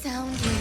sounding.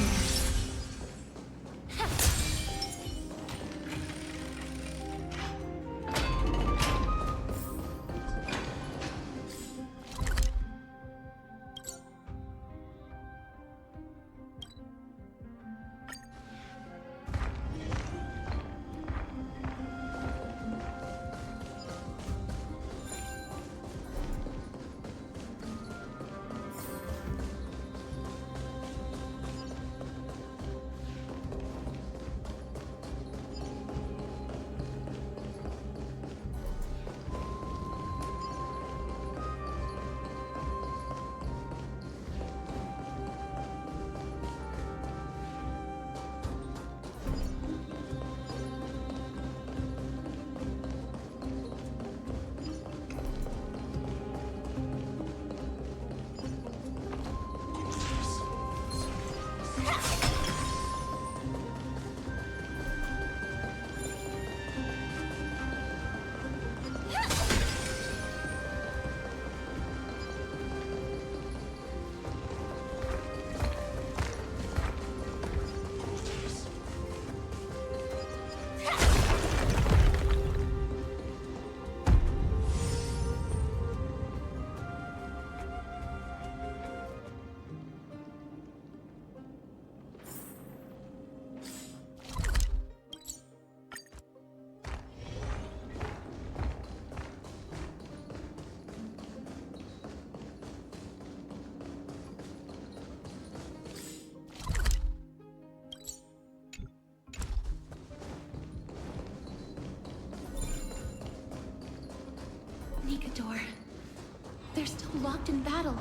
Door. They're still locked in battle.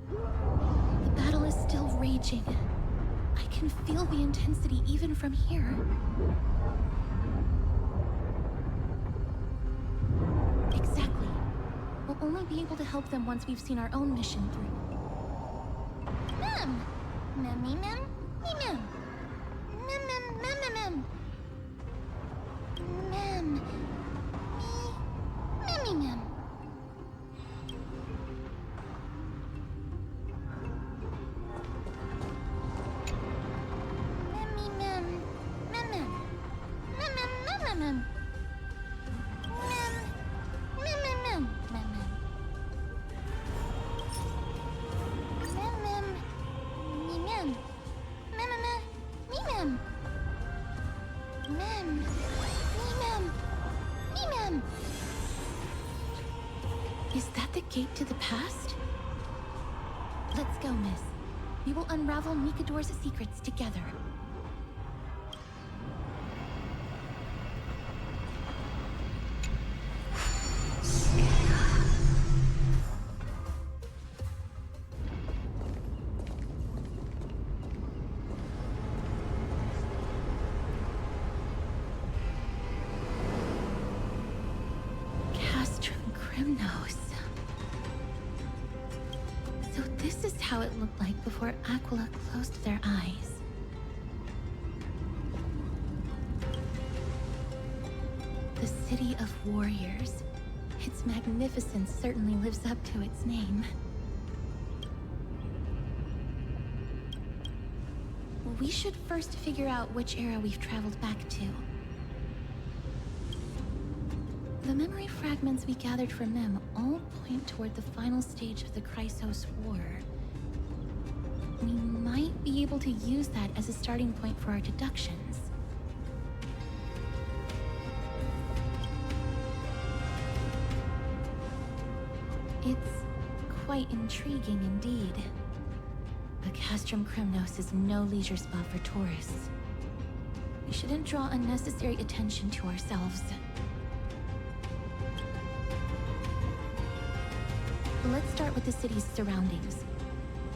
The battle is still raging. I can feel the intensity even from here. We'll only be able to help them once we've seen our own mission through. Mem! Mem-me mem? Me mem. Mem mem mem mem mem. Mem. Me. Memmy mem. Memmy mem. Mem mem. Mem mem mem mem mem. Is that the gate to the past? Let's go, miss. We will unravel Mikador's secrets together. Kremnos. So this is how it looked like before Aquila closed their eyes. The city of warriors. Its magnificence certainly lives up to its name. We should first figure out which era we've traveled back to. The memory fragments we gathered from them all point toward the final stage of the Chrysos War. We might be able to use that as a starting point for our deductions. It's quite intriguing indeed. But Castrum Kremnos is no leisure spot for tourists. We shouldn't draw unnecessary attention to ourselves. Let's start with the city's surroundings.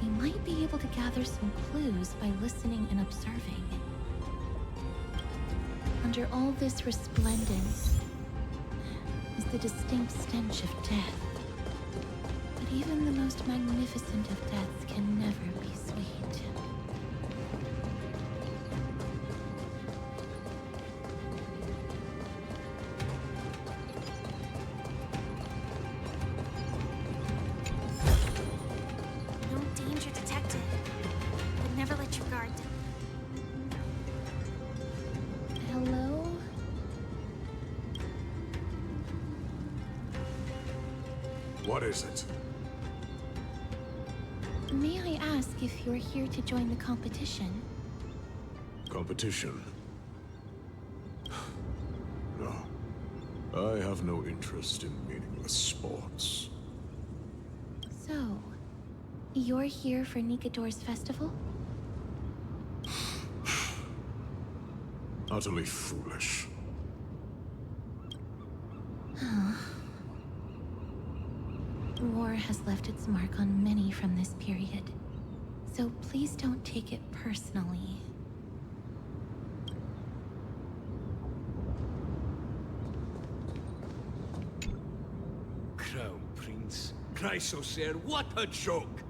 We might be able to gather some clues by listening and observing. Under all this resplendence is the distinct stench of death. But even the most magnificent of deaths can never be sweet. What is it? May I ask if you're here to join the competition? Competition? No. I have no interest in meaningless sports. So, you're here for Nikador's festival? Utterly foolish. War has left its mark on many from this period, so please don't take it personally. Crown Prince, Chrysosaur, what a joke!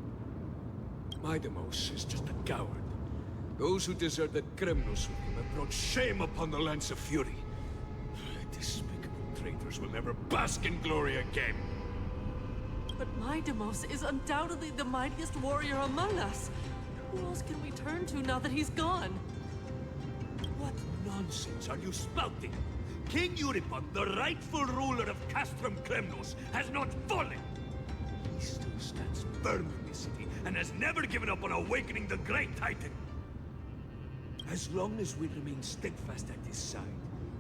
Midemos is just a coward. Those who deserted Kremnos with him have brought shame upon the lands of Fury. Despicable traitors will never bask in glory again. But Midemos is undoubtedly the mightiest warrior among us. Who else can we turn to now that he's gone? What nonsense are you spouting? King Euripon, the rightful ruler of Castrum Kremnos, has not fallen. He still stands firm in this city and has never given up on awakening the great Titan. As long as we remain steadfast at his side,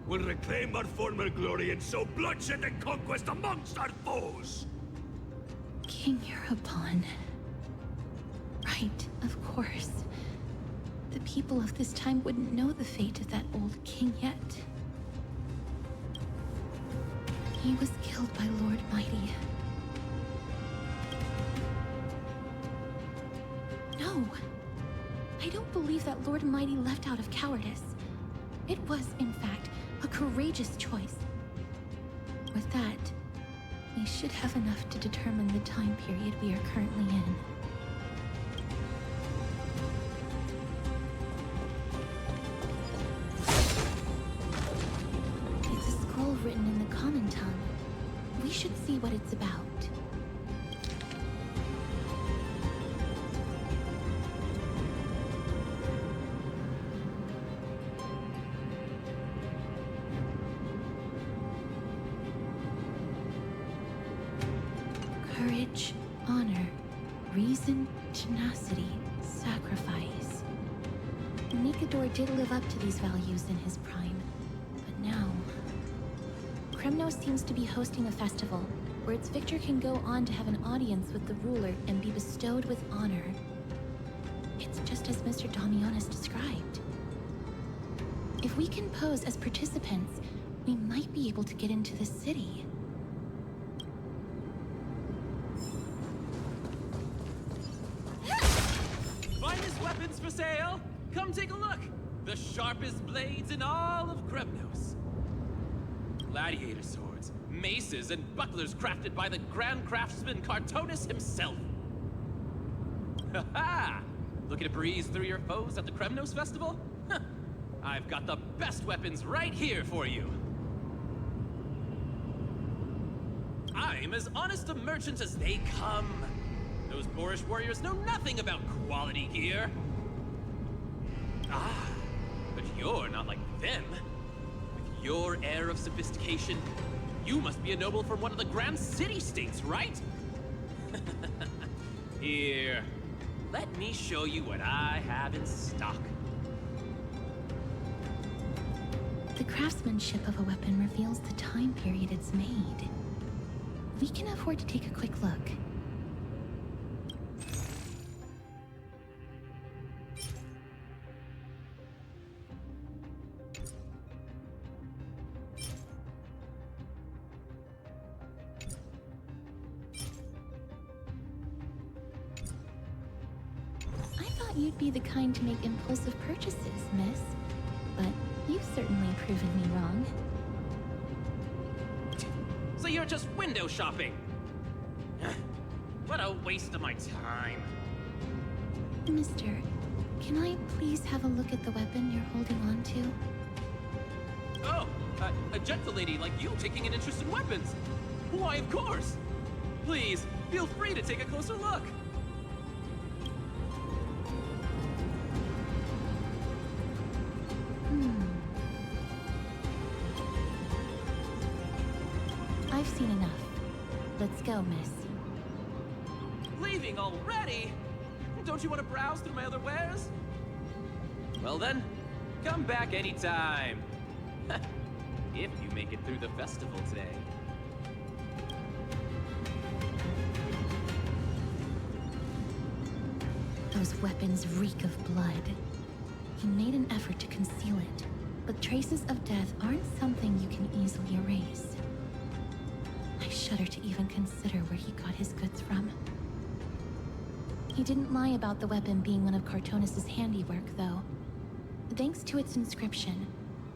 we'll reclaim our former glory and sow bloodshed and conquest amongst our foes. King Euripon. Right, of course. The people of this time wouldn't know the fate of that old king yet. He was killed by Lord Mighty. No! I don't believe that Lord Mighty left out of cowardice. It was, in fact, a courageous choice. With that, we should have enough to determine the time period we are currently in. It's a scroll written in the common tongue. We should see what it's about. Courage, honor, reason, tenacity, sacrifice. Nikador did live up to these values in his prime, but now... Kremnos seems to be hosting a festival, where its victor can go on to have an audience with the ruler and be bestowed with honor. It's just as Mr. Damianis described. If we can pose as participants, we might be able to get into the city. Finest weapons for sale! Come take a look! The sharpest blades in all of Kremnos. Gladiator swords, maces, and bucklers crafted by the Grand Craftsman Cartonis himself. Ha ha! Looking to breeze through your foes at the Kremnos Festival? Huh. I've got the best weapons right here for you. I'm as honest a merchant as they come. Those boorish warriors know nothing about quality gear. Ah, but you're not like them. With your air of sophistication, you must be a noble from one of the grand city-states, right? Here, let me show you what I have in stock. The craftsmanship of a weapon reveals the time period it's made. We can afford to take a quick look. You'd be the kind to make impulsive purchases, miss. But you've certainly proven me wrong. So you're just window shopping? What a waste of my time. Mister, can I please have a look at the weapon you're holding on to? Oh, a gentle lady like you taking an interest in weapons. Why, of course. Please, feel free to take a closer look. I've seen enough. Let's go, miss. Leaving already? Don't you want to browse through my other wares? Well then, come back anytime. If you make it through the festival today. Those weapons reek of blood. He made an effort to conceal it, but traces of death aren't something you can easily erase. I shudder to even consider where he got his goods from. He didn't lie about the weapon being one of Cartonis' handiwork, though. Thanks to its inscription,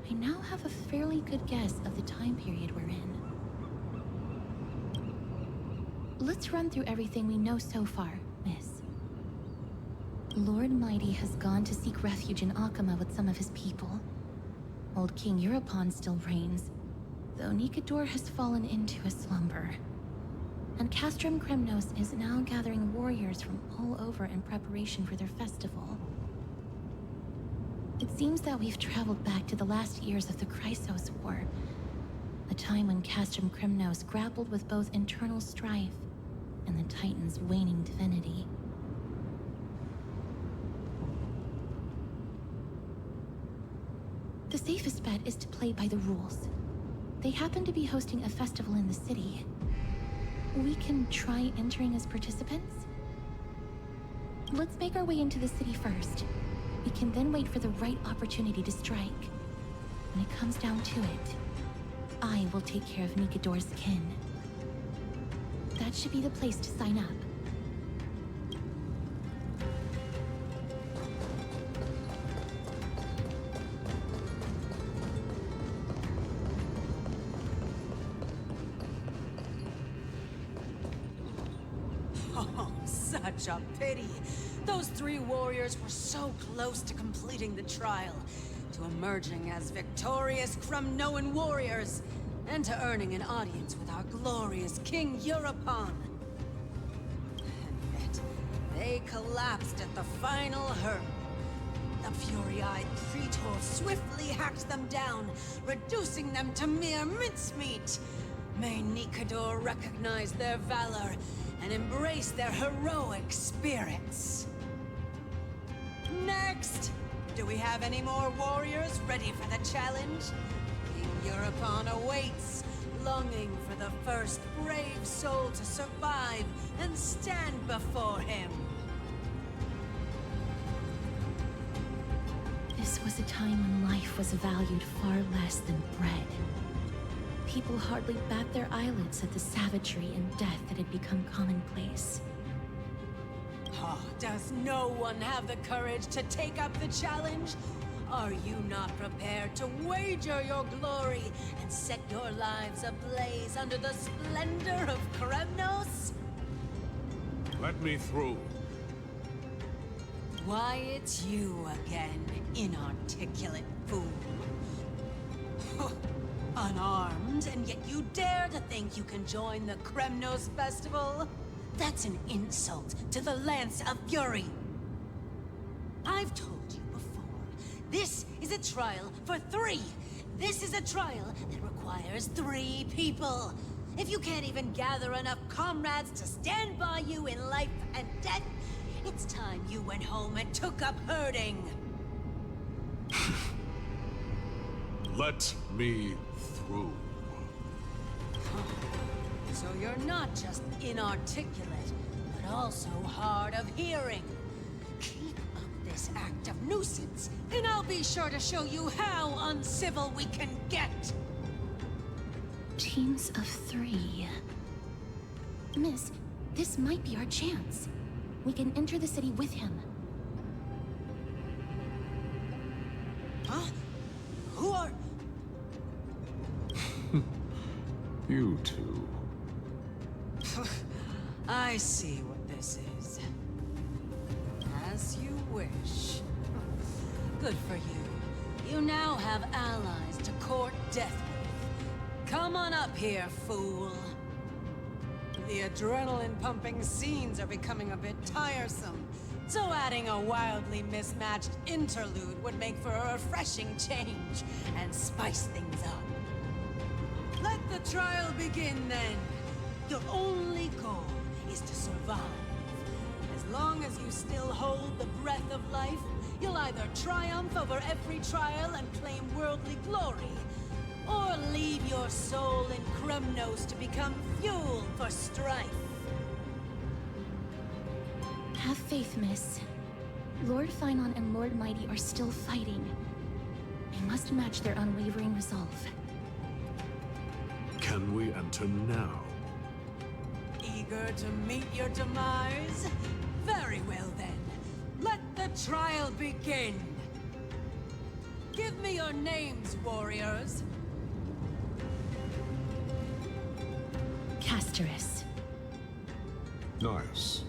I now have a fairly good guess of the time period we're in. Let's run through everything we know so far, Miss. Lord Mighty has gone to seek refuge in Akama with some of his people. Old King Europon still reigns, though Nikador has fallen into a slumber. And Castrum Kremnos is now gathering warriors from all over in preparation for their festival. It seems that we've traveled back to the last years of the Chrysos War, a time when Castrum Kremnos grappled with both internal strife and the Titan's waning divinity. The safest bet is to play by the rules. They happen to be hosting a festival in the city. We can try entering as participants? Let's make our way into the city first. We can then wait for the right opportunity to strike. When it comes down to it, I will take care of Nikador's kin. That should be the place to sign up. Oh, such a pity. Those three warriors were so close to completing the trial, to emerging as victorious Kremnoan warriors, and to earning an audience with our glorious King Europon. And yet, they collapsed at the final hurdle. The fury-eyed Praetor swiftly hacked them down, reducing them to mere mincemeat. May Nikador recognize their valor and embrace their heroic spirits. Next! Do we have any more warriors ready for the challenge? King Europon awaits, longing for the first brave soul to survive and stand before him. This was a time when life was valued far less than bread. People hardly bat their eyelids at the savagery and death that had become commonplace. Oh, does no one have the courage to take up the challenge? Are you not prepared to wager your glory and set your lives ablaze under the splendor of Kremnos? Let me through. Why, it's you again, inarticulate fool. Unarmed, and yet you dare to think you can join the Kremnos festival? That's an insult to the Lance of Fury. I've told you before, this is a trial for 3. This is a trial that requires 3 people. If you can't even gather enough comrades to stand by you in life and death, it's time you went home and took up herding. Let me through. So you're not just inarticulate, but also hard of hearing. Keep up this act of nuisance, and I'll be sure to show you how uncivil we can get. Teams of 3. Miss, this might be our chance. We can enter the city with him. Huh? Who are... You two. I see what this is. As you wish. Good for you. You now have allies to court death with. Come on up here, fool. The adrenaline-pumping scenes are becoming a bit tiresome, so adding a wildly mismatched interlude would make for a refreshing change and spice things up. Let the trial begin, then. Your only goal is to survive. as you still hold the breath of life, you'll either triumph over every trial and claim worldly glory, or leave your soul in Kremnos to become fuel for strife. Have faith, miss. Lord Finon and Lord Mighty are still fighting. I must match their unwavering resolve. Can we enter now? Eager to meet your demise? Very well then. Let the trial begin. Give me your names, warriors. Castorus. Nice.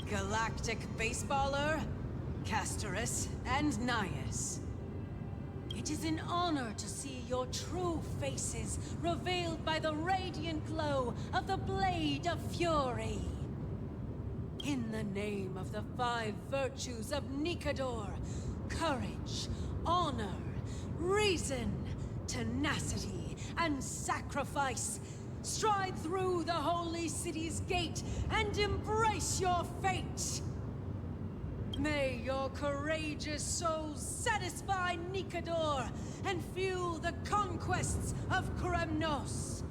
Galactic Baseballer, Castorus, and Nias. It is an honor to see your true faces revealed by the radiant glow of the Blade of Fury. In the name of the 5 virtues of Nikador, courage, honor, reason, tenacity, and sacrifice, stride through the holy city's gate and embrace your fate! May your courageous souls satisfy Nikador and fuel the conquests of Kremnos!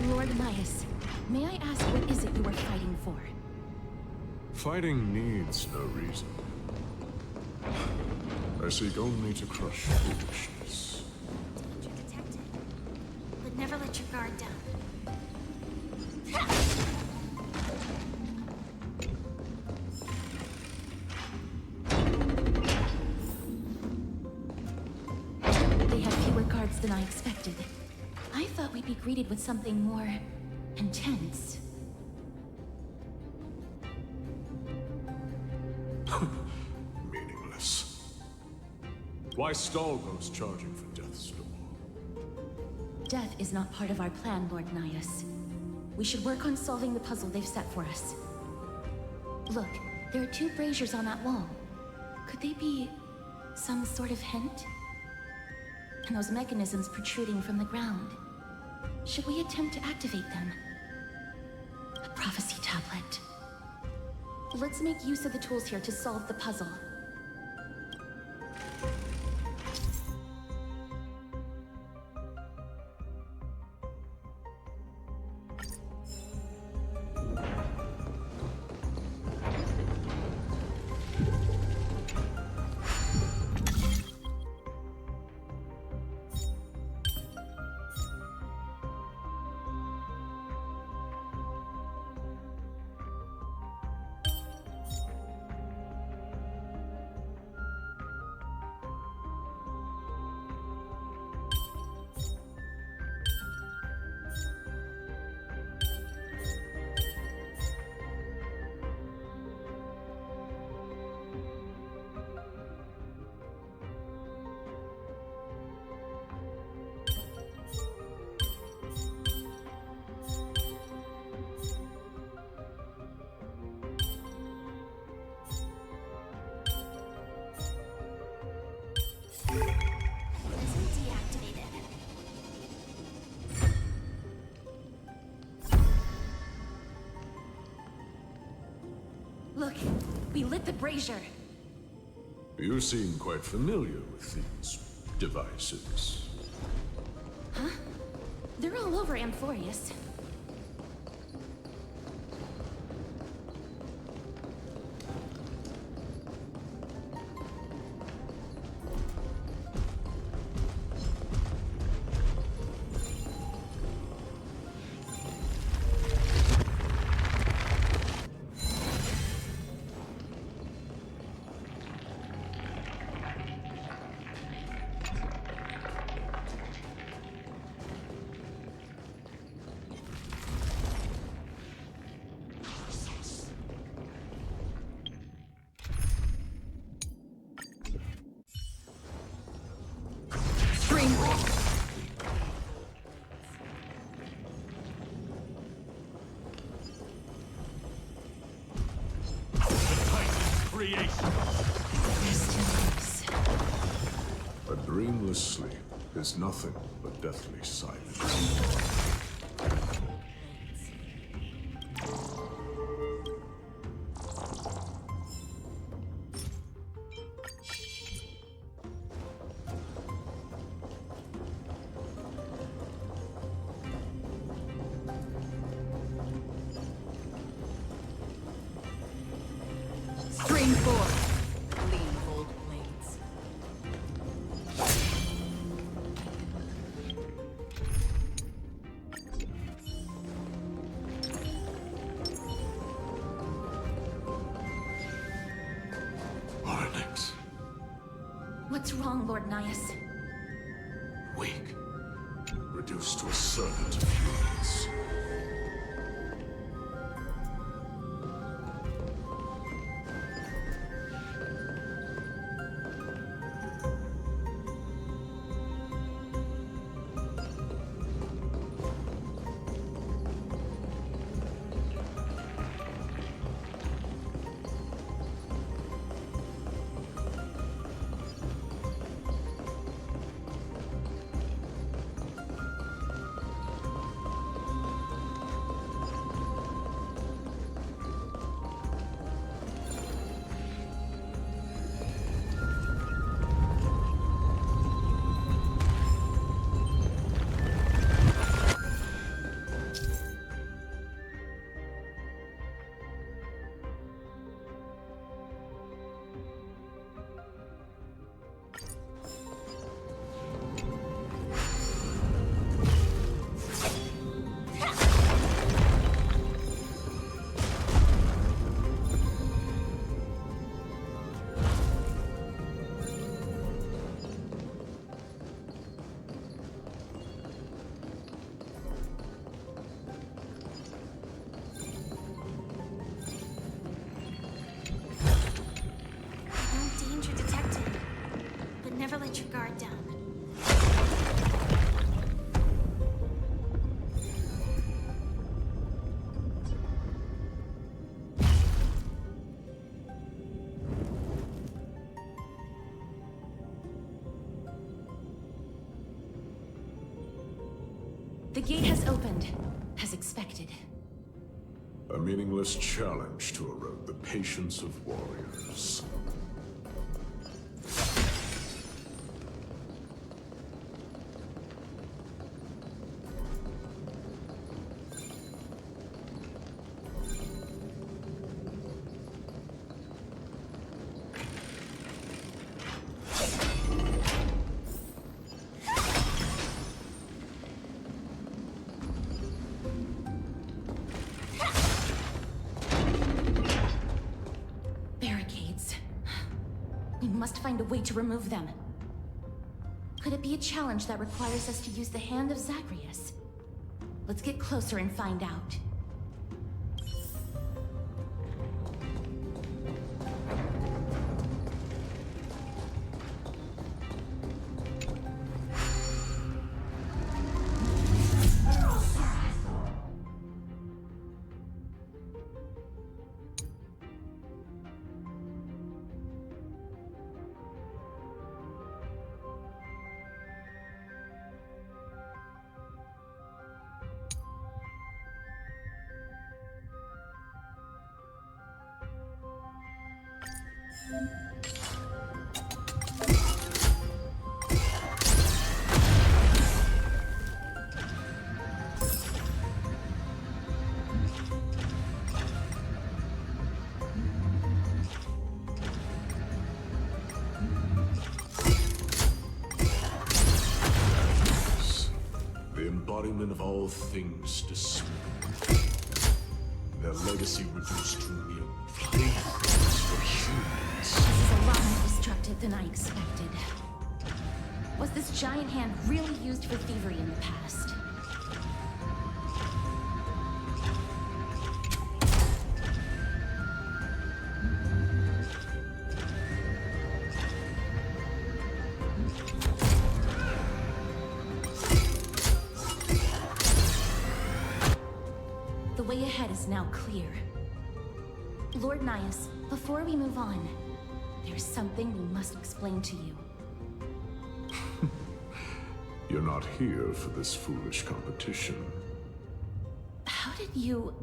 Lord Nias, may I ask what is it you are fighting for? Fighting needs no reason. I seek only to crush foolishness. Danger detected. But never let your guard down. They have fewer guards than I expected. I thought we'd be greeted with something more intense. Meaningless. Why stall those charging for death's door? Death is not part of our plan, Lord Nias. We should work on solving the puzzle they've set for us. Look, there are 2 braziers on that wall. Could they be some sort of hint? And those mechanisms protruding from the ground. Should we attempt to activate them? A prophecy tablet. Let's make use of the tools here to solve the puzzle. Look, we lit the brazier. You seem quite familiar with these devices. Huh? They're all over Amphoreus. A dreamless sleep is nothing but deathly silence. Stream 4. Lean old blades. Arnex. What's wrong, Lord Nias? Weak. Reduced to a servant of humans. No danger detected, but never let your guard down. The gate has opened, as expected. A meaningless challenge to erode the patience of warriors. Barricades. We must find a way to remove them. Could it be a challenge that requires us to use the hand of Zagreus? Let's get closer and find out. The embodiment of all things despair. Their legacy reduced to mere playthings for humans. This is a lot more destructive than I expected. Was this giant hand really used for thievery in the past? The way ahead is now clear. Lord Nias, before we move on, there's something we must explain to you. You're not here for this foolish competition. How did you...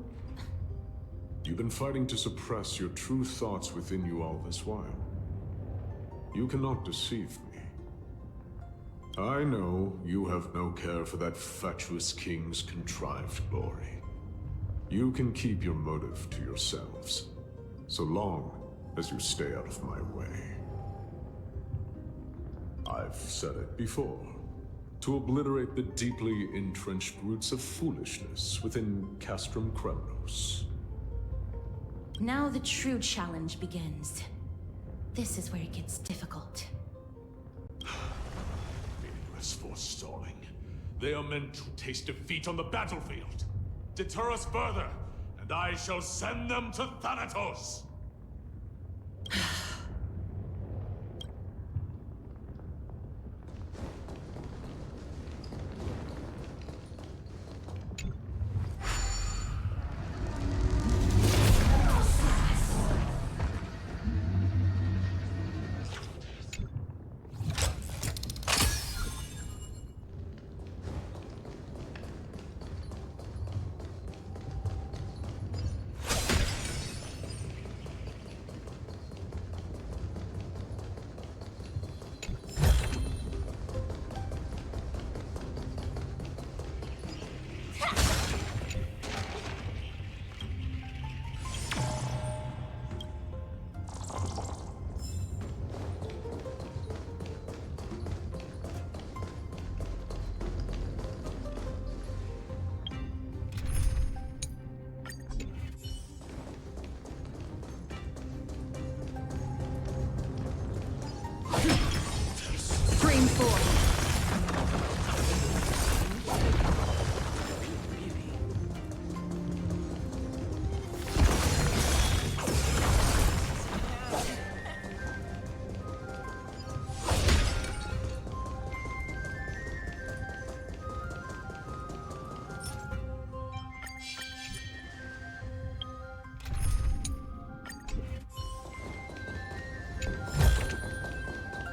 You've been fighting to suppress your true thoughts within you all this while. You cannot deceive me. I know you have no care for that fatuous king's contrived glory. You can keep your motive to yourselves, so long as you stay out of my way. I've said it before. To obliterate the deeply entrenched roots of foolishness within Castrum Kremnos. Now the true challenge begins. This is where it gets difficult. Meaningless forestalling. They are meant to taste defeat on the battlefield. Deter us further, and I shall send them to Thanatos!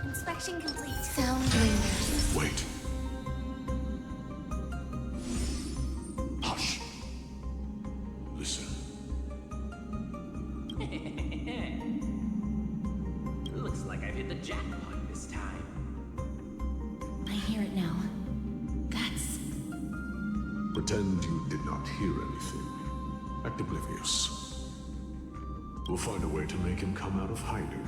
Inspection complete. Sound leaders. Wait. Hush. Listen. Looks like I've hit the jackpot this time. I hear it now. That's... Pretend you did not hear anything. Act oblivious. We'll find a way to make him come out of hiding.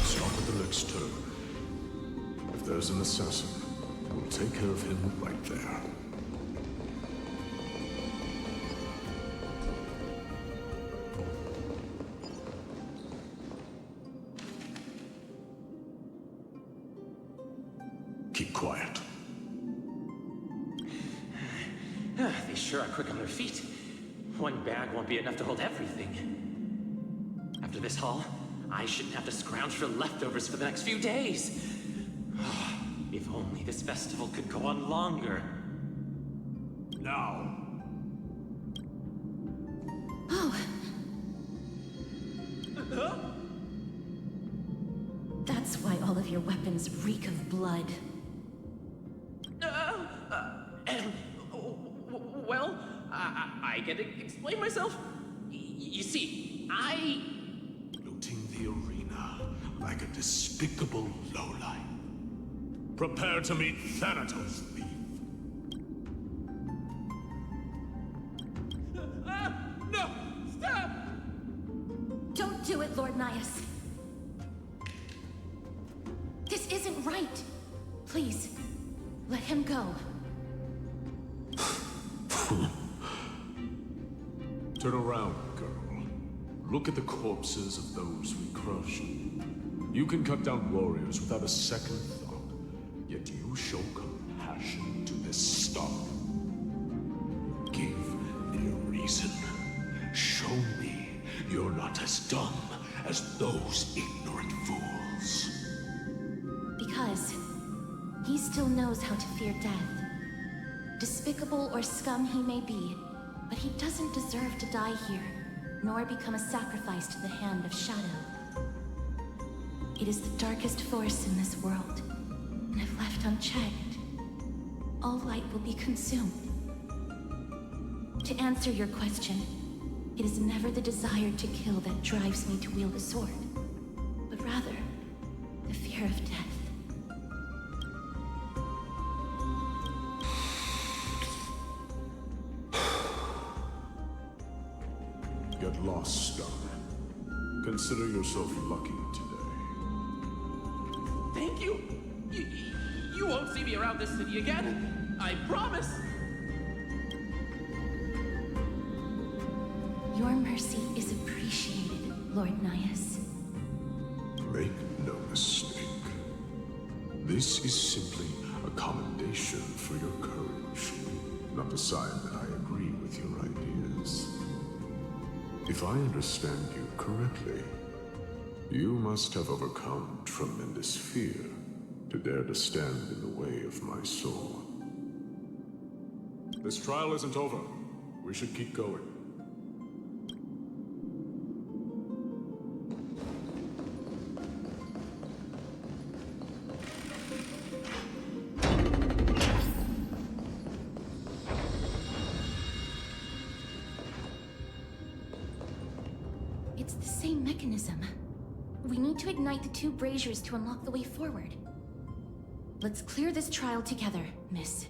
Stop at the next turn. If there's an assassin, we'll take care of him right there. Keep quiet. They sure are quick on their feet. One bag won't be enough to hold everything. After this haul, I shouldn't have to scrounge for leftovers for the next few days. If only this festival could go on longer. Now. Oh. That's why all of your weapons reek of blood. Well, I get to explain myself. You see, Looting the arena like a despicable lowlife. Prepare to meet Thanatos, thief. No! Stop! Don't do it, Lord Nias. This isn't right. Please, let him go. Turn around, girl. Look at the corpses of those we crushed. You can cut down warriors without a second thought, yet you show compassion to this stock. Give me a reason. Show me you're not as dumb as those ignorant fools? Because he still knows how to fear death. Despicable or scum he may be, but he doesn't deserve to die here, nor become a sacrifice to the hand of Shadow. It is the darkest force in this world, and if left unchecked, all light will be consumed. To answer your question, it is never the desire to kill that drives me to wield a sword, but rather the fear of death. Get lost, Scum. Consider yourself lucky today. Thank you. You won't see me around this city again. I promise. Your mercy is appreciated, Lord Nias. Make no mistake. This is simply a commendation for your courage, not a sign that I agree with your ideas. If I understand you correctly, you must have overcome tremendous fear to dare to stand in the way of my soul. This trial isn't over. We should keep going. It's the same mechanism. We need to ignite the two braziers to unlock the way forward. Let's clear this trial together, miss.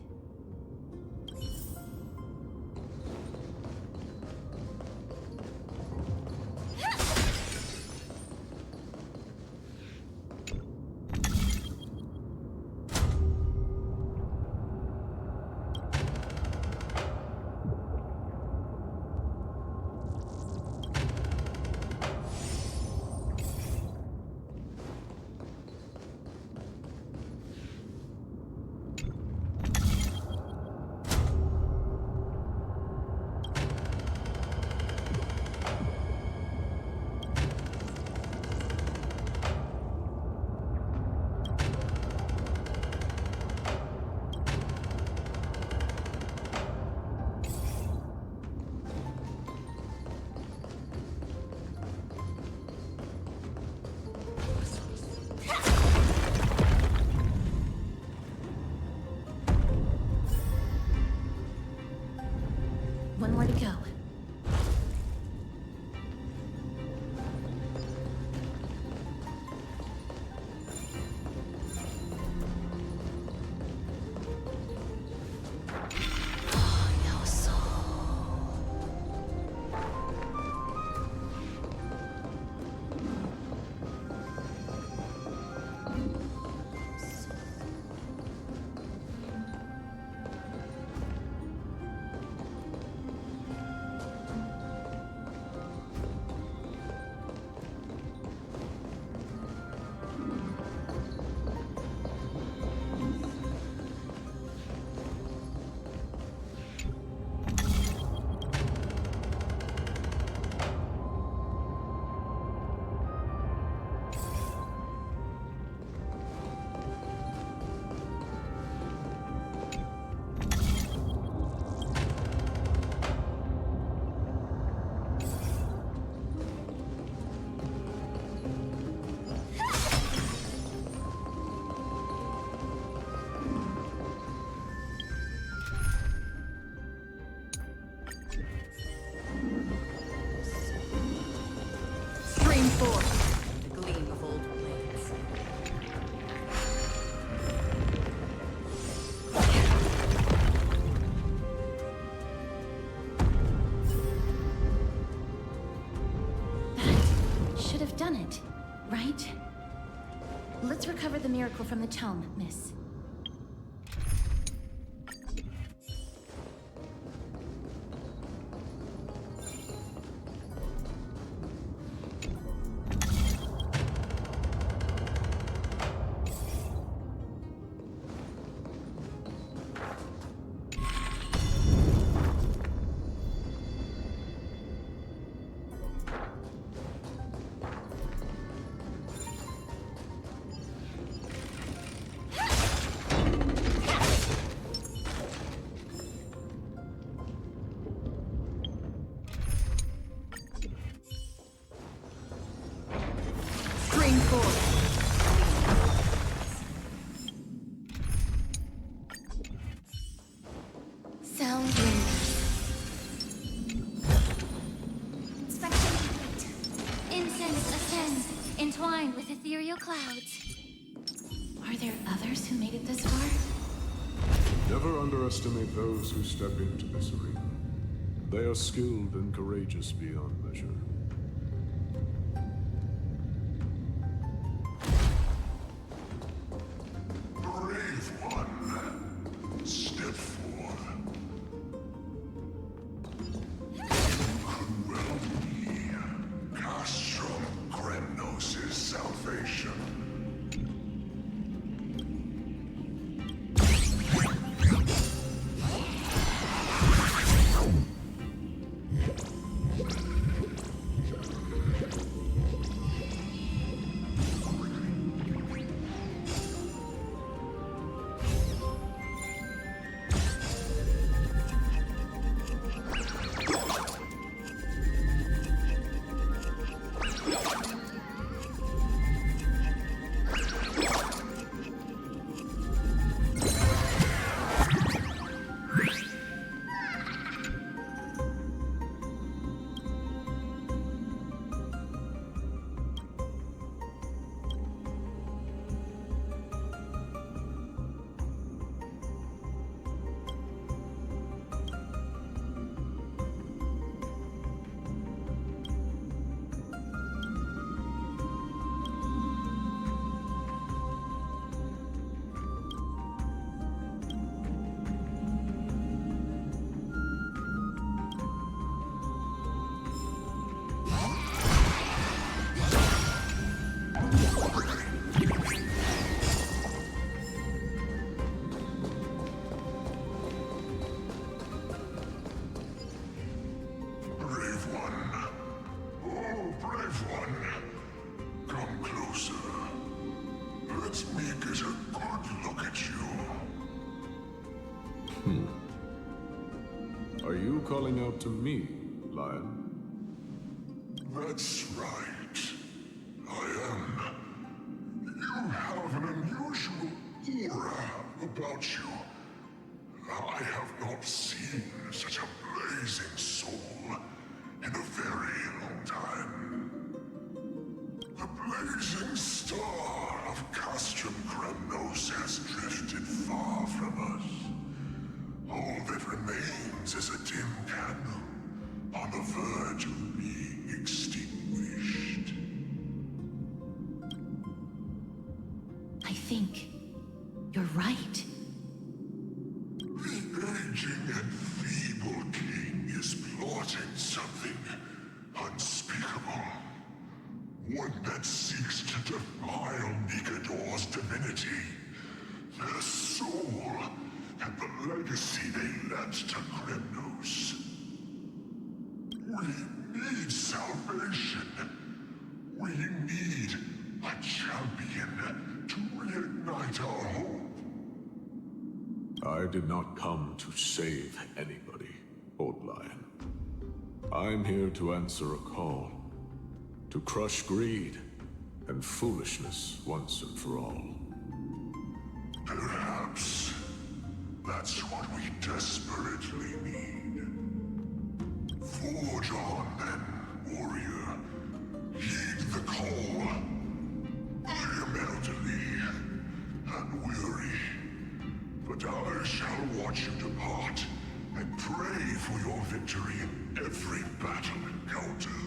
One more to go. The gleam of old blades. That should have done it, right? Let's recover the miracle from the tome, miss. with ethereal clouds. Are there others who made it this far? Never underestimate those who step into this arena. They are skilled and courageous beyond measure. Brave one, step forth. Could well be Castrum Kremnos' salvation. Are you calling out to me, Lion? That's right. I am. You have an unusual aura about you. I have not seen such a blazing soul in a very long time. The blazing star of Castrum Kremnos has drifted far from us. All that remains is a dim candle on the verge of being extinguished. I think you're right. The aging and feeble king is plotting something unspeakable. One that seeks to defile Nikador's divinity, their soul, and the legacy they left to Kremnos. We need salvation. We need a champion to reignite our hope. I did not come to save anybody, Old Lion. I'm here to answer a call. To crush greed and foolishness once and for all. Perhaps that's what we desperately need. Forge on then, warrior. Heed the call. I am elderly and weary, but I shall watch you depart and pray for your victory in every battle encounter.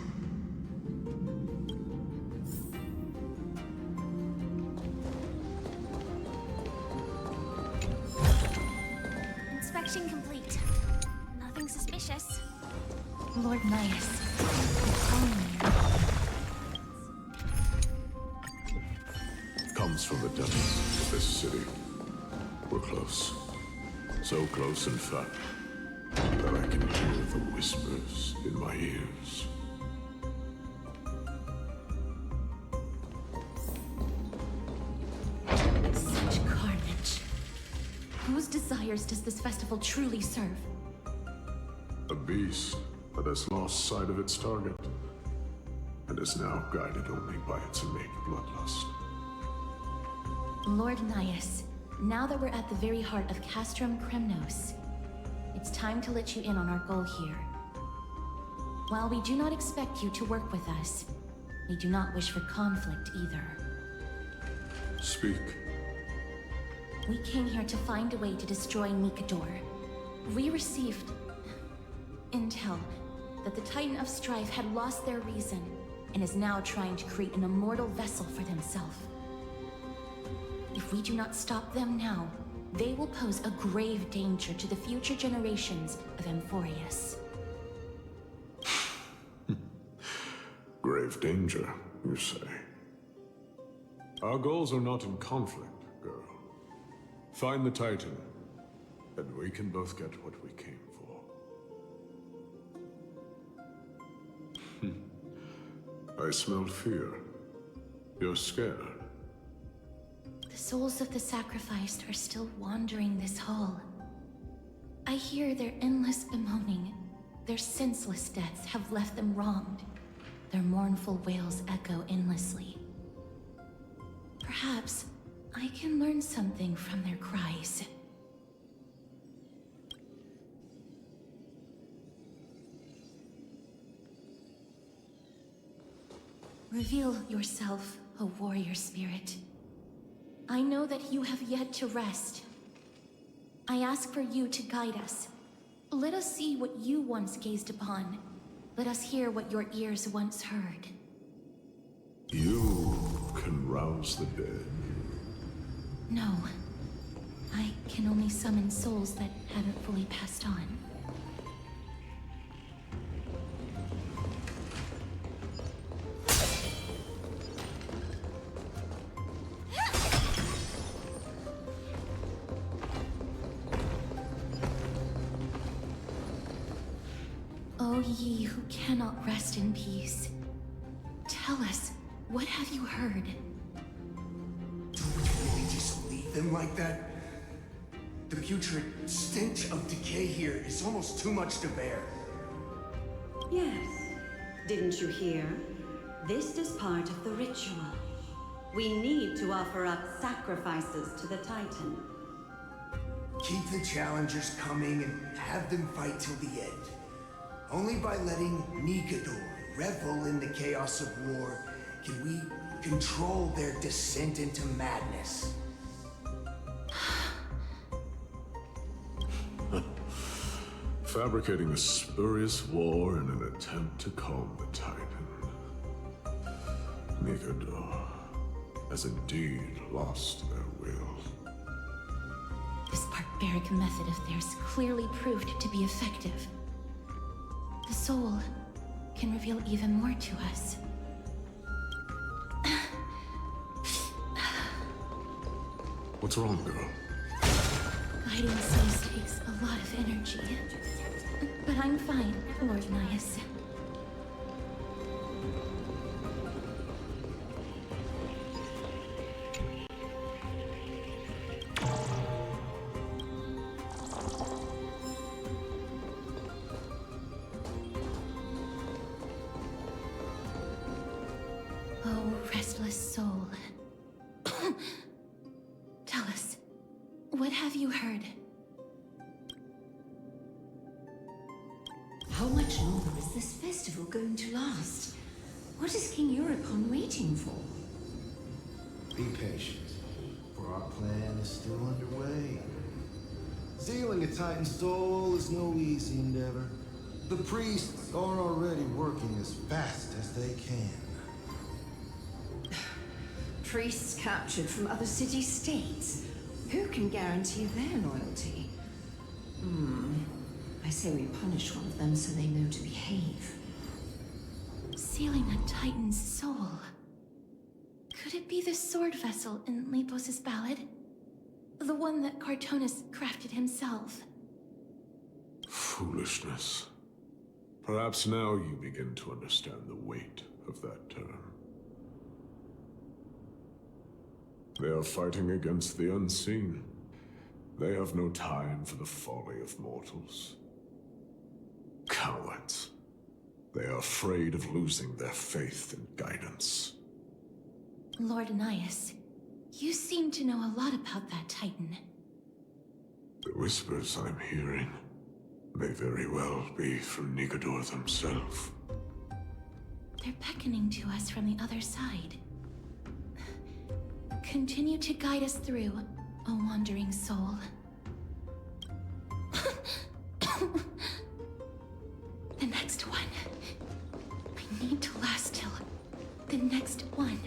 Inspection complete. Nothing suspicious. Lord Nias, you're calling me. Comes from the depths of this city. We're close. So close, in fact, that I can hear the whispers in my ears. Such carnage. Whose desires does this festival truly serve? A beast that has lost sight of its target, and is now guided only by its innate bloodlust. Lord Nias, now that we're at the very heart of Castrum Kremnos, it's time to let you in on our goal here. While we do not expect you to work with us, we do not wish for conflict either. Speak. We came here to find a way to destroy Nikador. We received intel that the Titan of Strife had lost their reason and is now trying to create an immortal vessel for themselves. If we do not stop them now, they will pose a grave danger to the future generations of amphoreus. Grave danger, you say? Our goals are not in conflict, girl. Find the Titan, and we can both get what we came for. I smell fear. You're scared. The souls of the sacrificed are still wandering this hall. I hear their endless bemoaning. Their senseless deaths have left them wronged. Their mournful wails echo endlessly. Perhaps I can learn something from their cries. Reveal yourself, O warrior spirit. I know that you have yet to rest. I ask for you to guide us. Let us see what you once gazed upon. Let us hear what your ears once heard. You can rouse the dead. No. I can only summon souls that haven't fully passed on. O ye who cannot rest in peace, tell us, what have you heard? Do we really just leave them like that? The putrid stench of decay here is almost too much to bear. Yes. Didn't you hear? This is part of the ritual. We need to offer up sacrifices to the Titan. Keep the challengers coming and have them fight till the end. Only by letting Nikador revel in the chaos of war can we control their descent into madness. Fabricating a spurious war in an attempt to calm the Titan. Nikador has indeed lost their will. This barbaric method of theirs clearly proved to be effective. The soul can reveal even more to us. What's wrong, girl? Guiding souls takes a lot of energy. But I'm fine, Lord Nias. Oh, restless soul. Tell us, what have you heard? How much longer is this festival going to last? What is King Euripon waiting for? Be patient, for our plan is still underway. Sealing a Titan soul is no easy endeavor. The priests are already working as fast as they can. Priests captured from other city-states. Who can guarantee their loyalty? I say we punish one of them so they know to behave. Sealing a Titan's soul. Could it be the sword vessel in Lepos' ballad? The one that Cartonus crafted himself? Foolishness. Perhaps now you begin to understand the weight of that term. They are fighting against the unseen. They have no time for the folly of mortals. Cowards. They are afraid of losing their faith and guidance. Lord Nias, you seem to know a lot about that Titan. The whispers I'm hearing may very well be from Nikador themselves. They're beckoning to us from the other side. Continue to guide us through, O wandering soul. The next one. I need to last till the next one.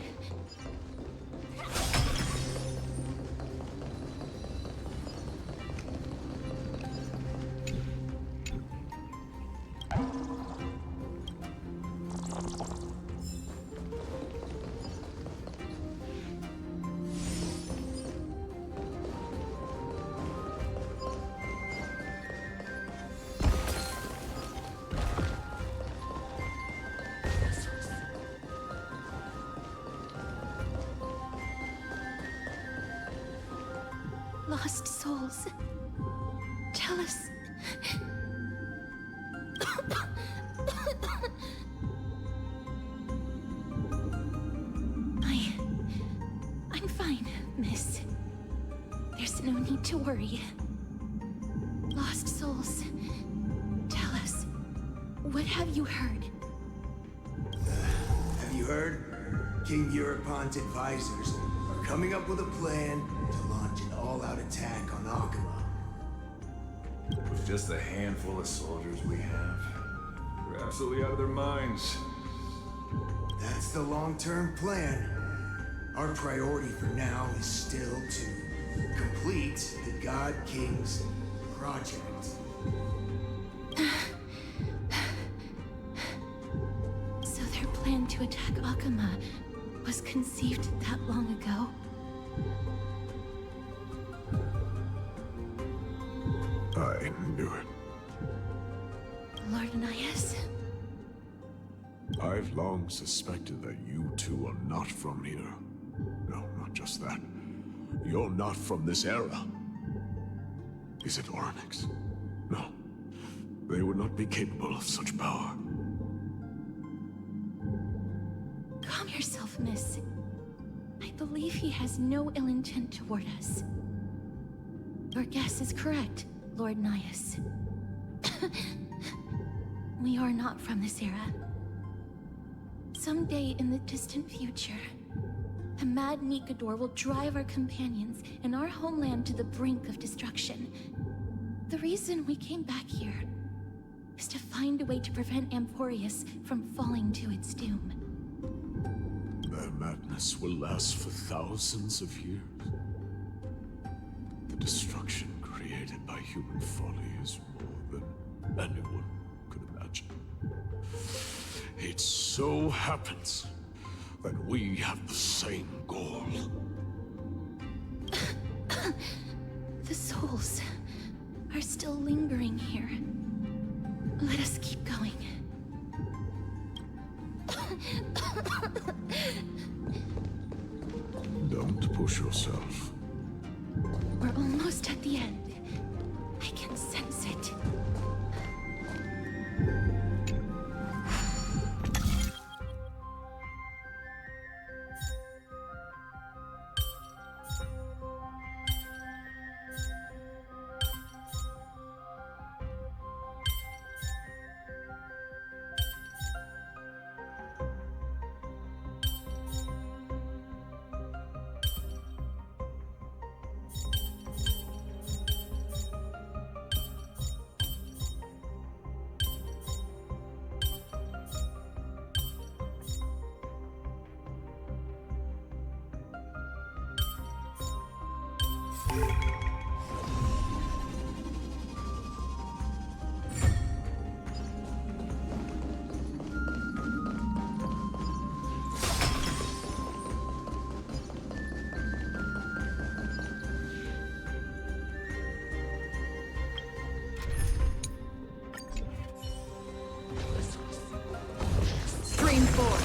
Lost souls. Tell us. I'm fine, miss. There's no need to worry. Lost souls. Tell us. What have you heard? Have you heard? King Europon's advisors are coming up with a plan to launch an all-out attack on Akama. With just a handful of soldiers we have, they're absolutely out of their minds. That's the long-term plan. Our priority for now is still to complete the God King's project. So their plan to attack Akama was conceived that long ago? I knew it. Lord Anaias? I've long suspected that you two are not from here. No, not just that. You're not from this era. Is it Oryx? No. They would not be capable of such power. Calm yourself, miss. I believe he has no ill intent toward us. Your guess is correct, Lord Anaias. We are not from this era. Someday in the distant future, a mad Nikador will drive our companions and our homeland to the brink of destruction. The reason we came back here is to find a way to prevent amphoreus from falling to its doom. Their madness will last for thousands of years. The destruction created by human folly is more than anyone could imagine. It so happens that we have the same goal. The souls are still lingering here. Let us keep going. Don't push yourself. We're almost at the end. I can sense it. Stream forward.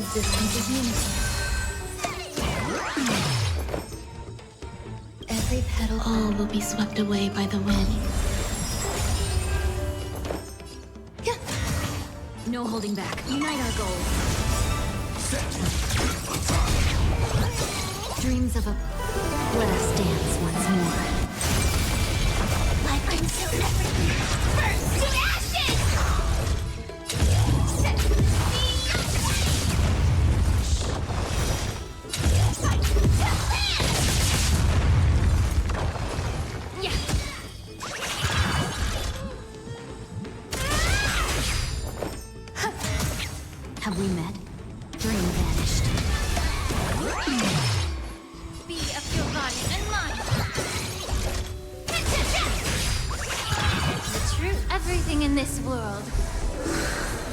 existence is unity. Every petal, all will be swept away by the wind. No holding back. Unite our goals. Dreams of a last dance once more. Like I'm so everything. Burn to ashes! Set me fight to land! Yeah. Have we met? Dream vanished. Be of your body and mind. The truth, everything in this world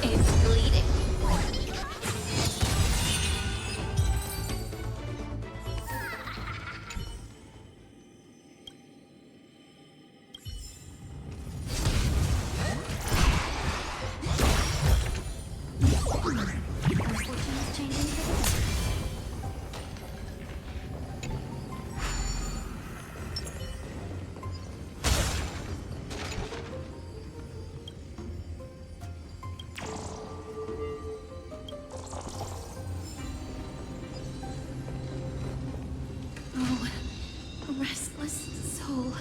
is bleeding. Restless soul.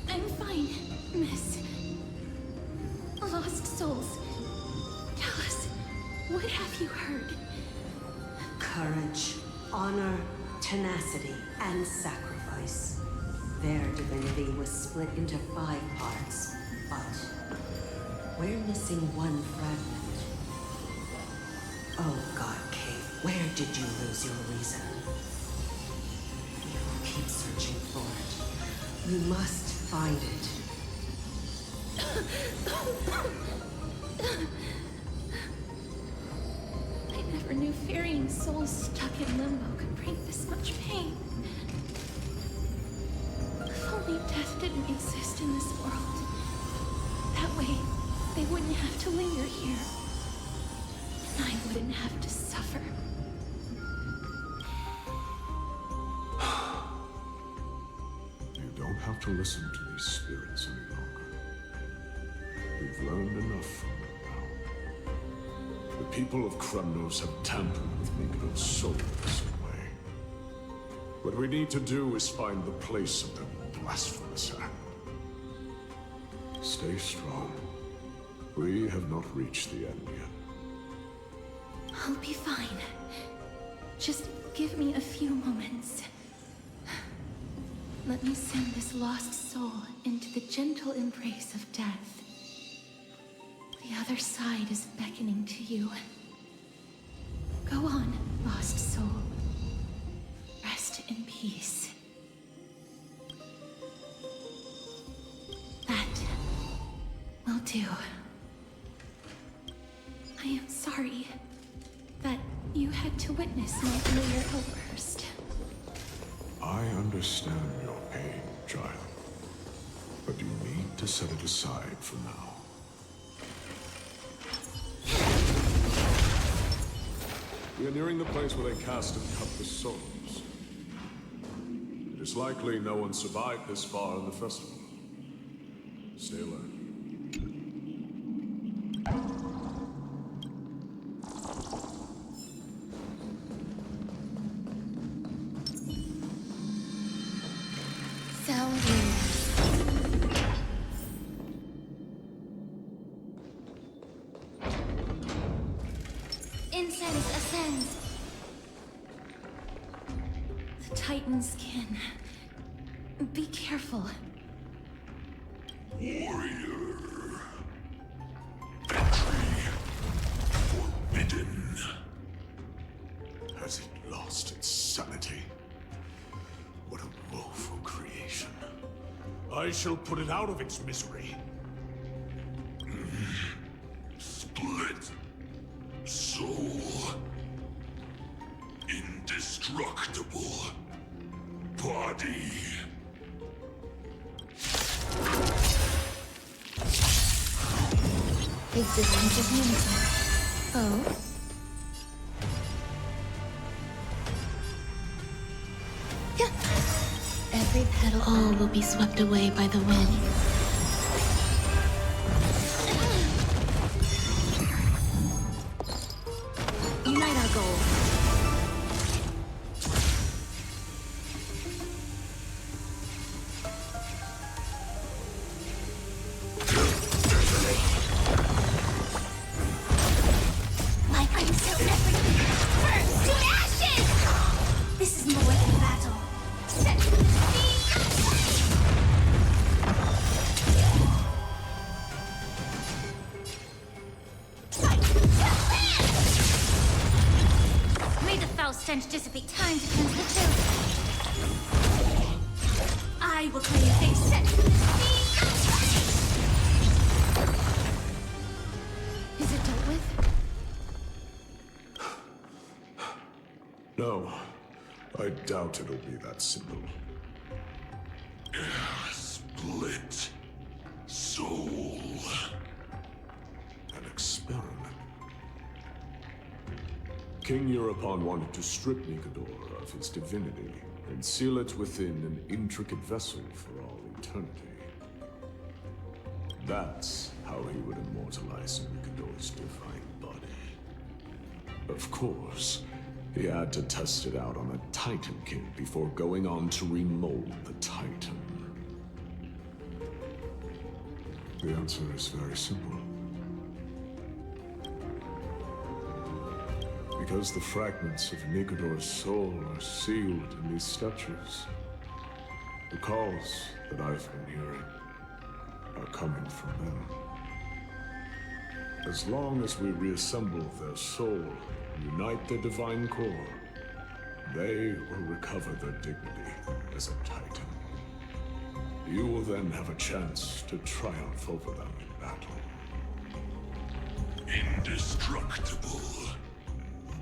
I'm fine, miss. Lost souls. Tell us, what have you heard? Courage, honor, tenacity, and sacrifice. Their divinity was split into 5 parts, but we're missing one fragment. Oh God, Kate, where did you lose your reason? You will keep searching for it. You must find it. I never knew ferrying souls stuck in limbo could bring this much pain. If only death didn't exist in this world. That way, they wouldn't have to linger here. And I wouldn't have to suffer. You don't have to listen to these spirits any longer. We've learned enough from them now. The people of Kremnos have tampered with Niko's soul in some way. What we need to do is find the place of their blasphemous act. Stay strong. We have not reached the end yet. I'll be fine. Just give me a few moments. Let me send this lost soul into the gentle embrace of death. The other side is beckoning to you. Go on, lost soul. Rest in peace. That will do. I am sorry that you had to witness my earlier outburst. I understand your pain, child. But you need to set it aside for now. We are nearing the place where they cast and cut the souls. It is likely no one survived this far in the festival. Stay alert. Incense ascends. The Titan's kin. Be careful. Warrior. Entry forbidden. Has it lost its sanity? What a woeful creation. I shall put it out of its misery. Split. Soul. Indestructible. Body. Resistance is unity. Oh? Yeah. Every petal, all will be swept away by the wind. Unite our goals. Stench dissipate. Time to cleanse the two. I will claim a set. Is it dealt with? No, I doubt it'll be that simple. Split soul. An experiment. King Euripon wanted to strip Nicodor of his divinity and seal it within an intricate vessel for all eternity. That's how he would immortalize Nicodor's divine body. Of course, he had to test it out on a Titan King before going on to remold the Titan. The answer is very simple. Because the fragments of Nicodor's soul are sealed in these statues. The calls that I've been hearing are coming from them. As long as we reassemble their soul and unite their divine core, they will recover their dignity as a Titan. You will then have a chance to triumph over them in battle. Indestructible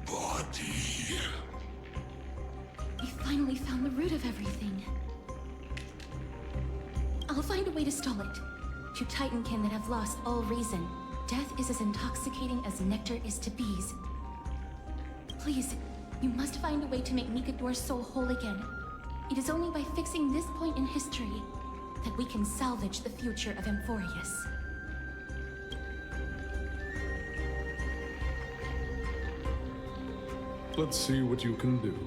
body. We finally found the root of everything. I'll find a way to stall it. To Titankin that have lost all reason, death is as intoxicating as nectar is to bees. Please, you must find a way to make Nicodor's soul whole again. It is only by fixing this point in history that we can salvage the future of Amphoreus. Let's see what you can do,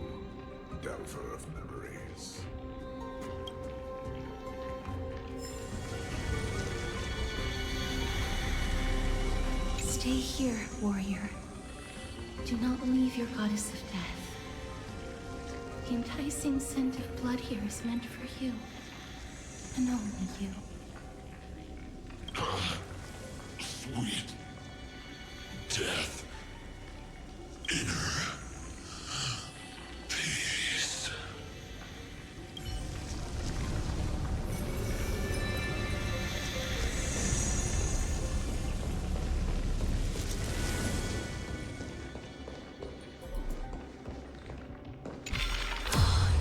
Delver of Memories. Stay here, warrior. Do not leave your goddess of death. The enticing scent of blood here is meant for you. And only you. Sweet death. Inner peace.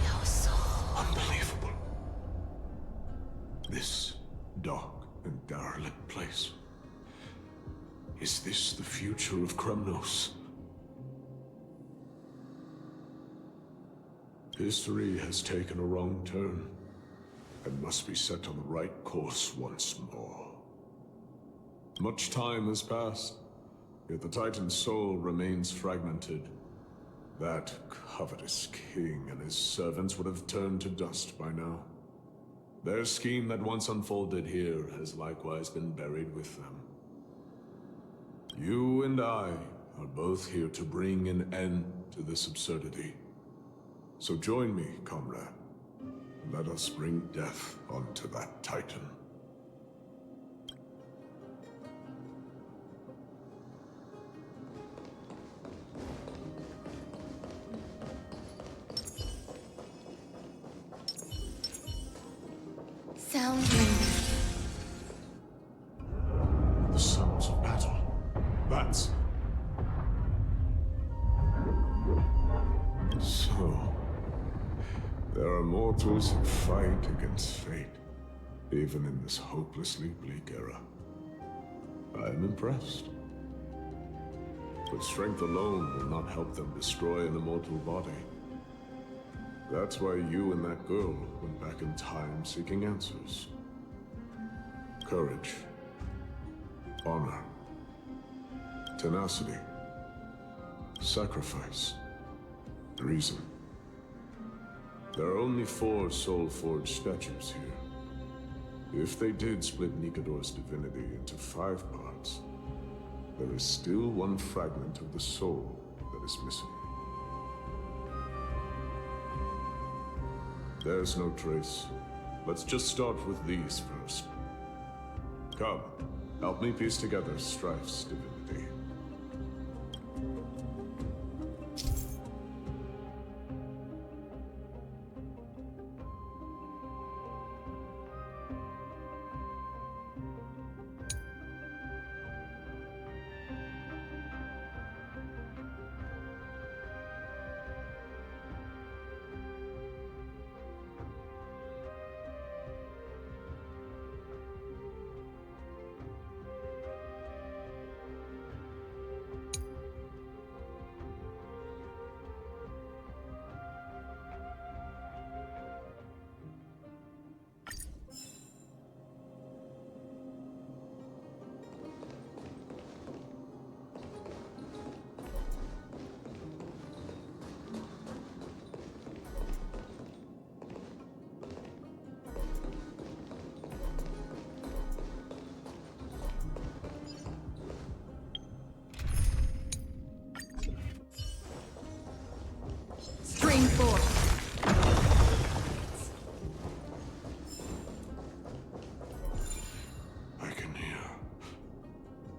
No soul. Unbelievable. This dark and derelict place. Is this the future of Kremnos? History has taken a wrong turn, and must be set on the right course once more. Much time has passed, yet the Titan's soul remains fragmented. That covetous king and his servants would have turned to dust by now. Their scheme that once unfolded here has likewise been buried with them. You and I are both here to bring an end to this absurdity. So join me, comrade. Let us bring death onto that Titan. Sound. The sounds of battle. That's... So... there are mortals who fight against fate, even in this hopelessly bleak era. I am impressed. But strength alone will not help them destroy an immortal body. That's why you and that girl went back in time seeking answers. Courage. Honor. Tenacity. Sacrifice. Reason. There are only 4 soul-forged statues here. If they did split Nikador's divinity into 5 parts, there is still one fragment of the soul that is missing. There's no trace. Let's just start with these first. Come, help me piece together Strife's divinity. String 4.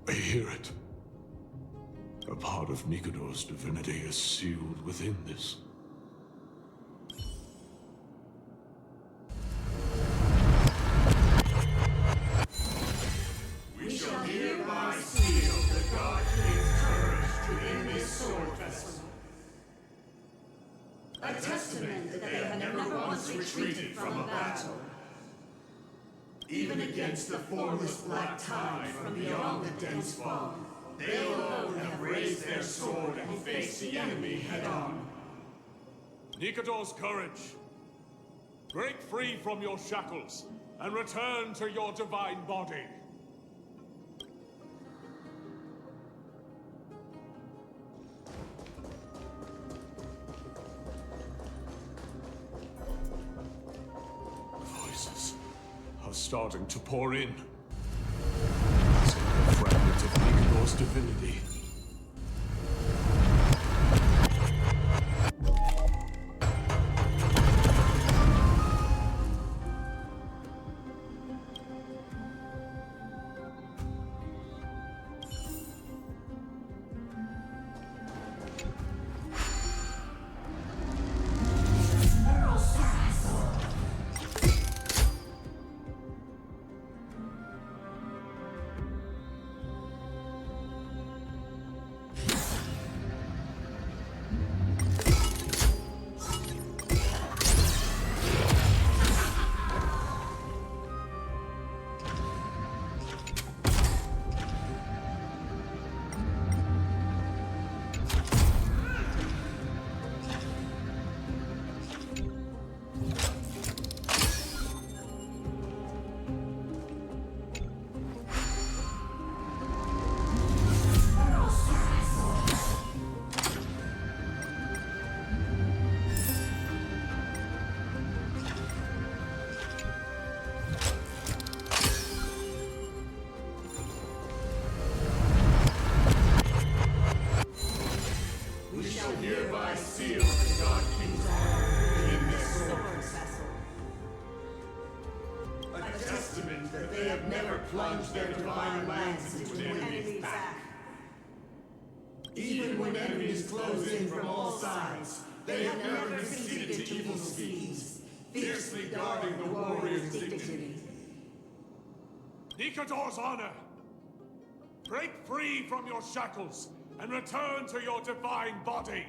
I hear it. A part of Nikador's divinity is sealed within this. We shall hereby seal the God King's courage within this sword vessel. A testament that they have never once retreated from a battle. Even against the formless black tide from beyond the dense fog, they alone have raised their sword and faced the enemy head-on. Nikador's courage! Break free from your shackles and return to your divine body. Voices are starting to pour in. It's a fragment of Nikador's divinity. Hereby seal the God King's honor within this sword vessel. A testament that they have never plunged their divine lance into an enemy's back. Even when enemies close in from all sides, they have never conceded to evil schemes, fiercely guarding the warrior's dignity. Nikador's honor! Break free from your shackles and return to your divine body!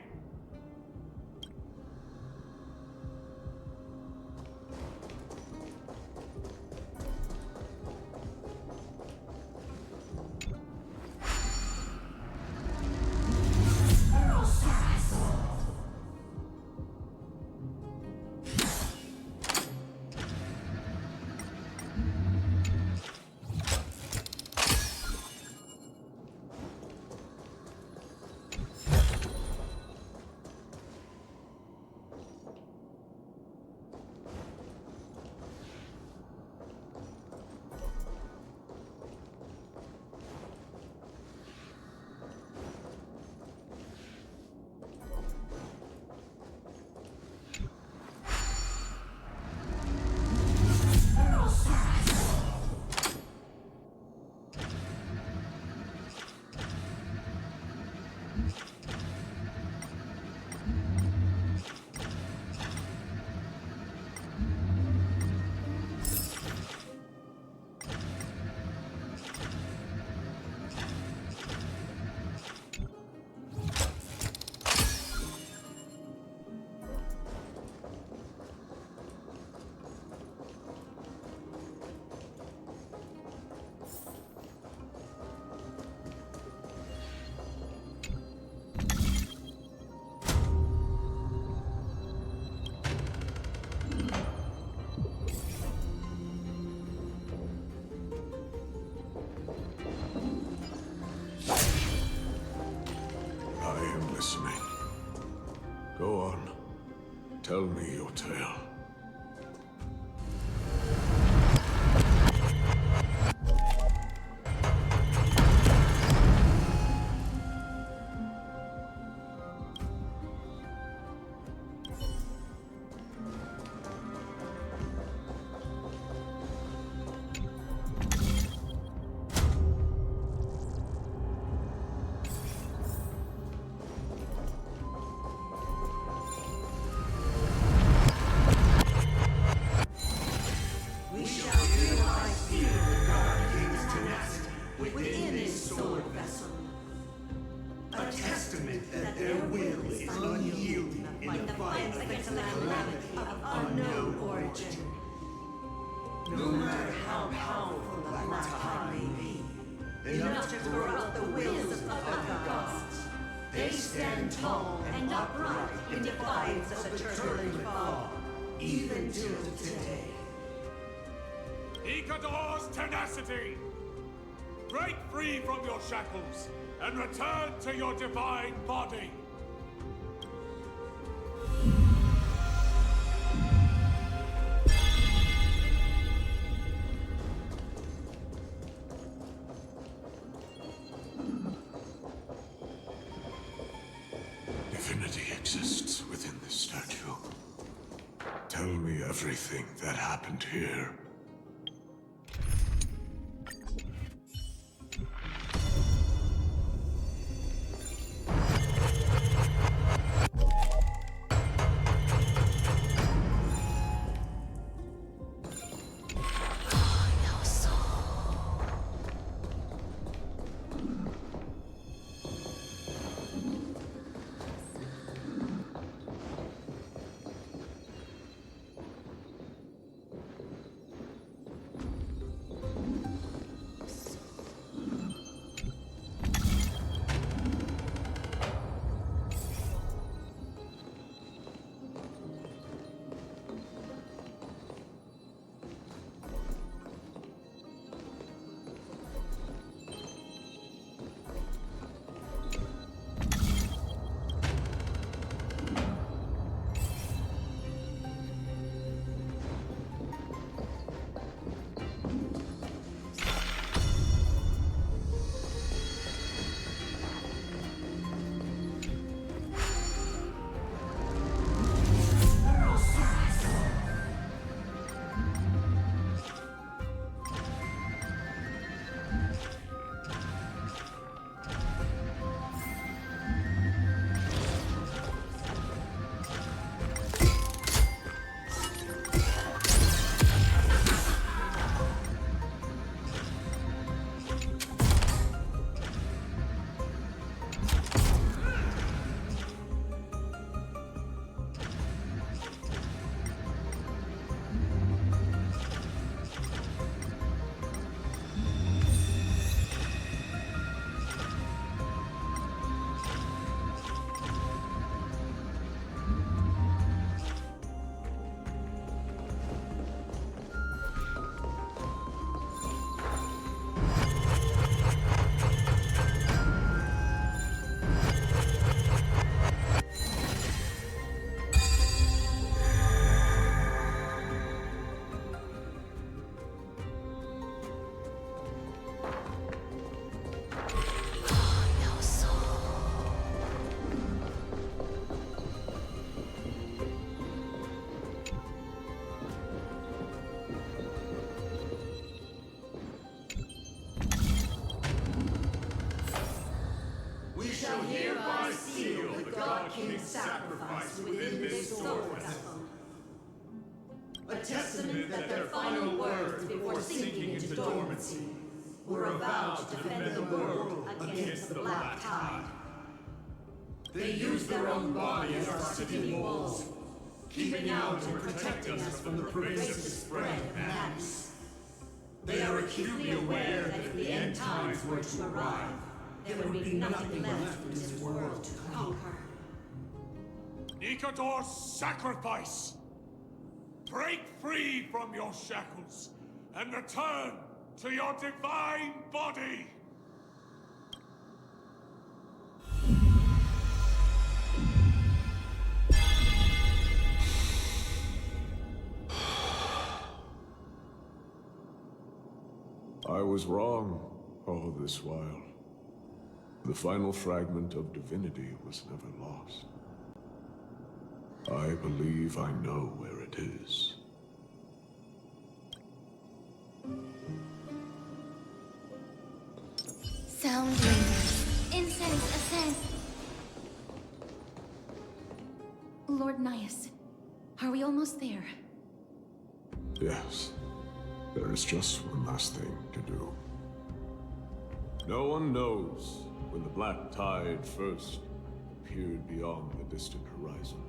Listening. Go on. Tell me your tale. Tenacity! Break free from your shackles and return to your divine body! Divinity exists within this statue. Tell me everything that happened here. We shall hereby seal the God King's sacrifice within this sword vessel. A testament that their final words before sinking into dormancy were a vow to defend the world against the Black Tide. They used their own body as our city walls, keeping out and protecting us from the pervasive spread of madness. They are acutely aware that if the end times were to arrive, there would be nothing left in this world to conquer. Nikador's sacrifice! Break free from your shackles and return to your divine body! I was wrong all this while. The final fragment of divinity was never lost. I believe I know where it is. Sound lingers. Incense ascends. Lord Nias, are we almost there? Yes. There is just one last thing to do. No one knows when the Black Tide first appeared beyond the distant horizon.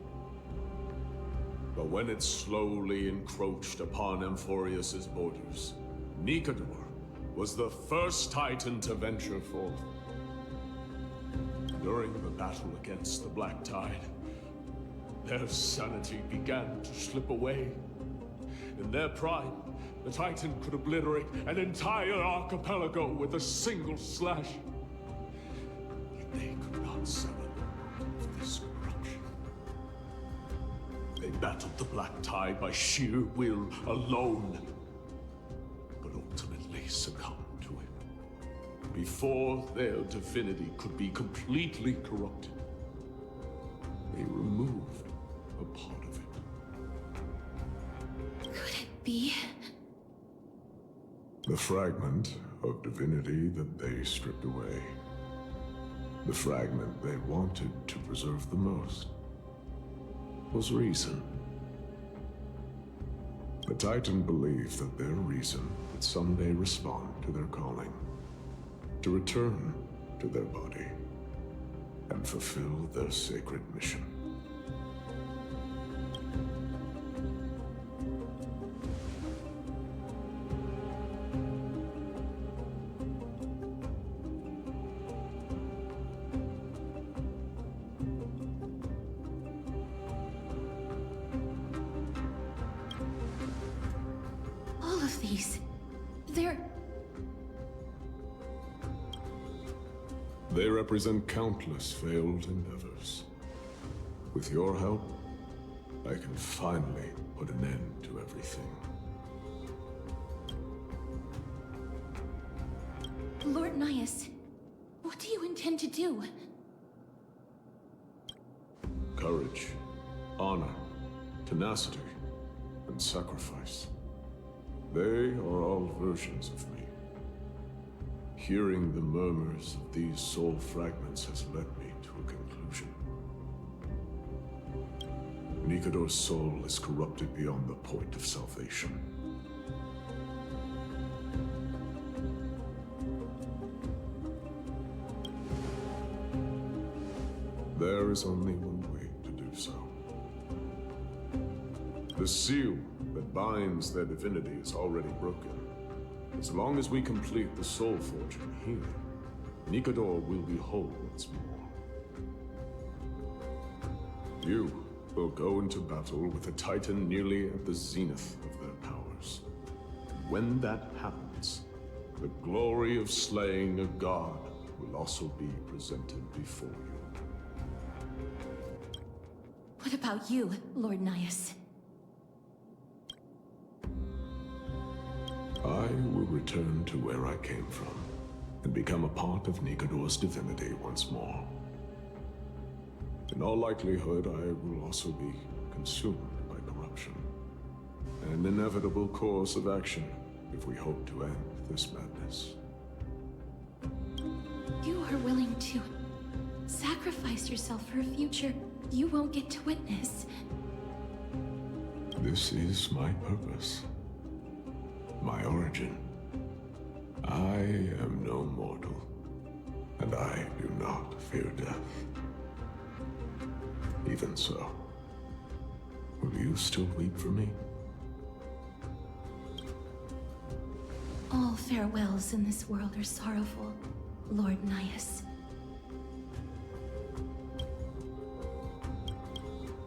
But when it slowly encroached upon amphoreus' borders, Nikador was the first Titan to venture forth. During the battle against the Black Tide, their sanity began to slip away. In their pride, the Titan could obliterate an entire archipelago with a single slash. Yet they could not summon this corruption. They battled the Black Tide by sheer will alone, but ultimately succumbed to it. Before their divinity could be completely corrupted, they removed a part of it. Could it be? The fragment of divinity that they stripped away. The fragment they wanted to preserve the most was reason. The Titan believed that their reason would someday respond to their calling, to return to their body, and fulfill their sacred mission. They represent countless failed endeavors. With your help, I can finally put an end to everything. Lord Nias, what do you intend to do? Courage, honor, tenacity, and sacrifice. They are all versions of me. Hearing the murmurs of these soul fragments has led me to a conclusion. Nikador's soul is corrupted beyond the point of salvation. There is only one way to do so. The seal that binds their divinity is already broken. As long as we complete the soul forge and healing, Nikador will be whole once more. You will go into battle with a Titan nearly at the zenith of their powers. And when that happens, the glory of slaying a god will also be presented before you. What about you, Lord Nias? I will return to where I came from, and become a part of Nikador's divinity once more. In all likelihood, I will also be consumed by corruption. An inevitable course of action if we hope to end this madness. You are willing to sacrificed yourself for a future you won't get to witness. This is my purpose. My origin. I am no mortal, and I do not fear death. Even so, will you still weep for me? All farewells in this world are sorrowful, Lord Nias.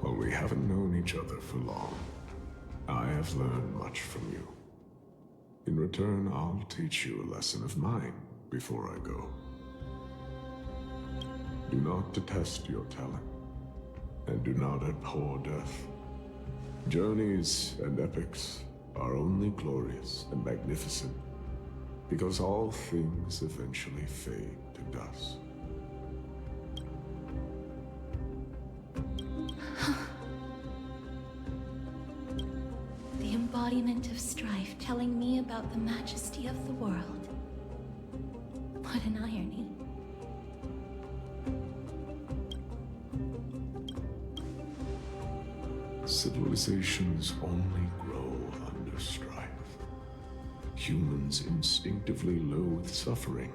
Well, we haven't known each other for long. I have learned much from you. In return, I'll teach you a lesson of mine before I go. Do not detest your talent, and do not abhor death. Journeys and epics are only glorious and magnificent because all things eventually fade to dust. The embodiment of strife telling me about the majesty of the world. What an irony. Civilizations only grow under strife. Humans instinctively loathe suffering.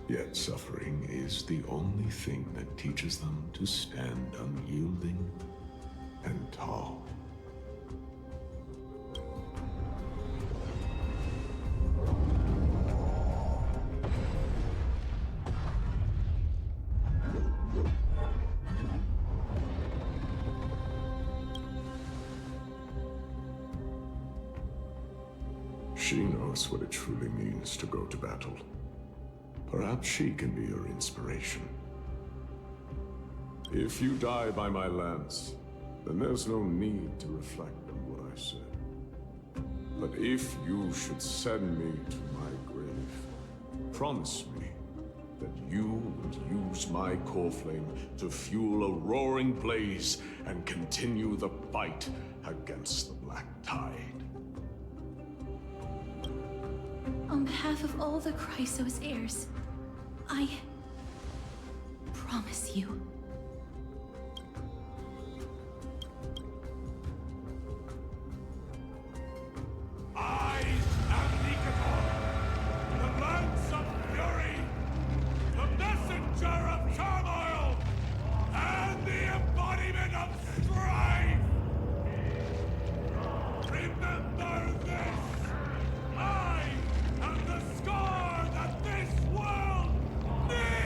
Yet suffering is the only thing that teaches them to stand unyielding and tall. She knows what it truly means to go to battle. Perhaps she can be your inspiration. If you die by my lance, then there's no need to reflect on what I said. But if you should send me to my grave, promise me that you will use my core flame to fuel a roaring blaze and continue the fight against the Black Tide. On behalf of all the Chrysos heirs, I promise you. I am Nikador, the lance of fury, the messenger of turmoil, and the embodiment of strife! Remember this! I am the scar that this world needs!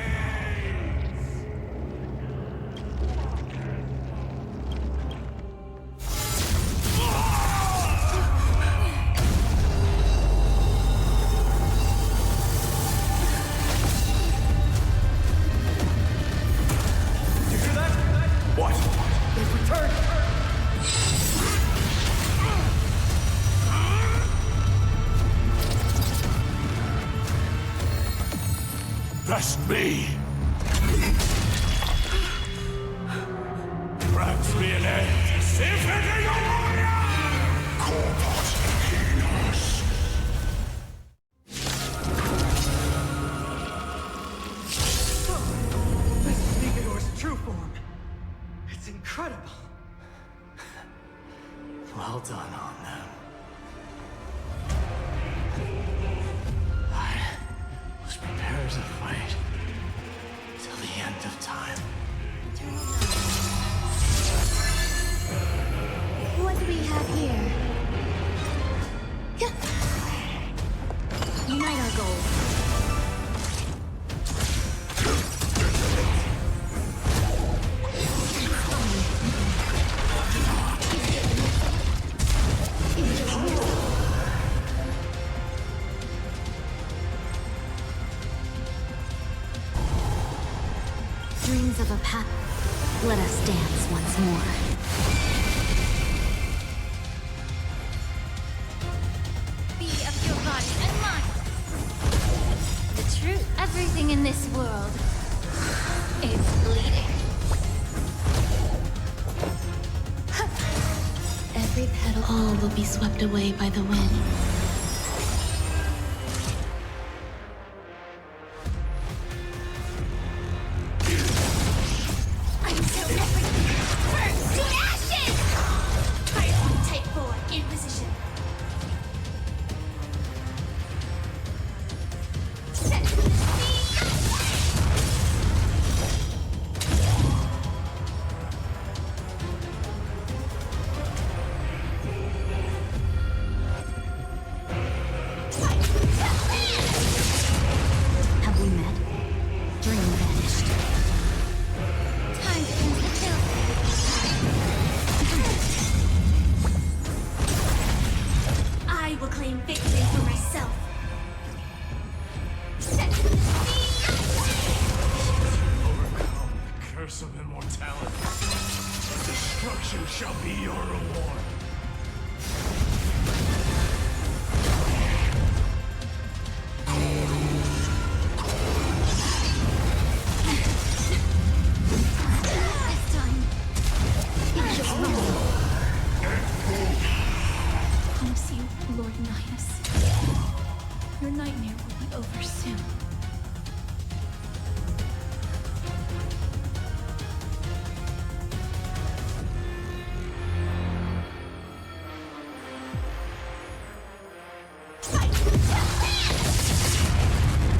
You hear that? What? They've returned! Trust me. Grant me an end. Symphony of Warrior! Corpus Healers. This is Nikador's true form. It's incredible. Well done on them. I was prepared to fight till the end of time. What do we have here? Unite our goals. Dreams of a path. Let us dance once more. Be of your body and mind. The truth. Everything in this world is bleeding. Every petal, all will be swept away by the wind. curse of immortality. Destruction shall be your reward. This time, it just wrong. Promise you, Lord Nihus, your nightmare will be over soon.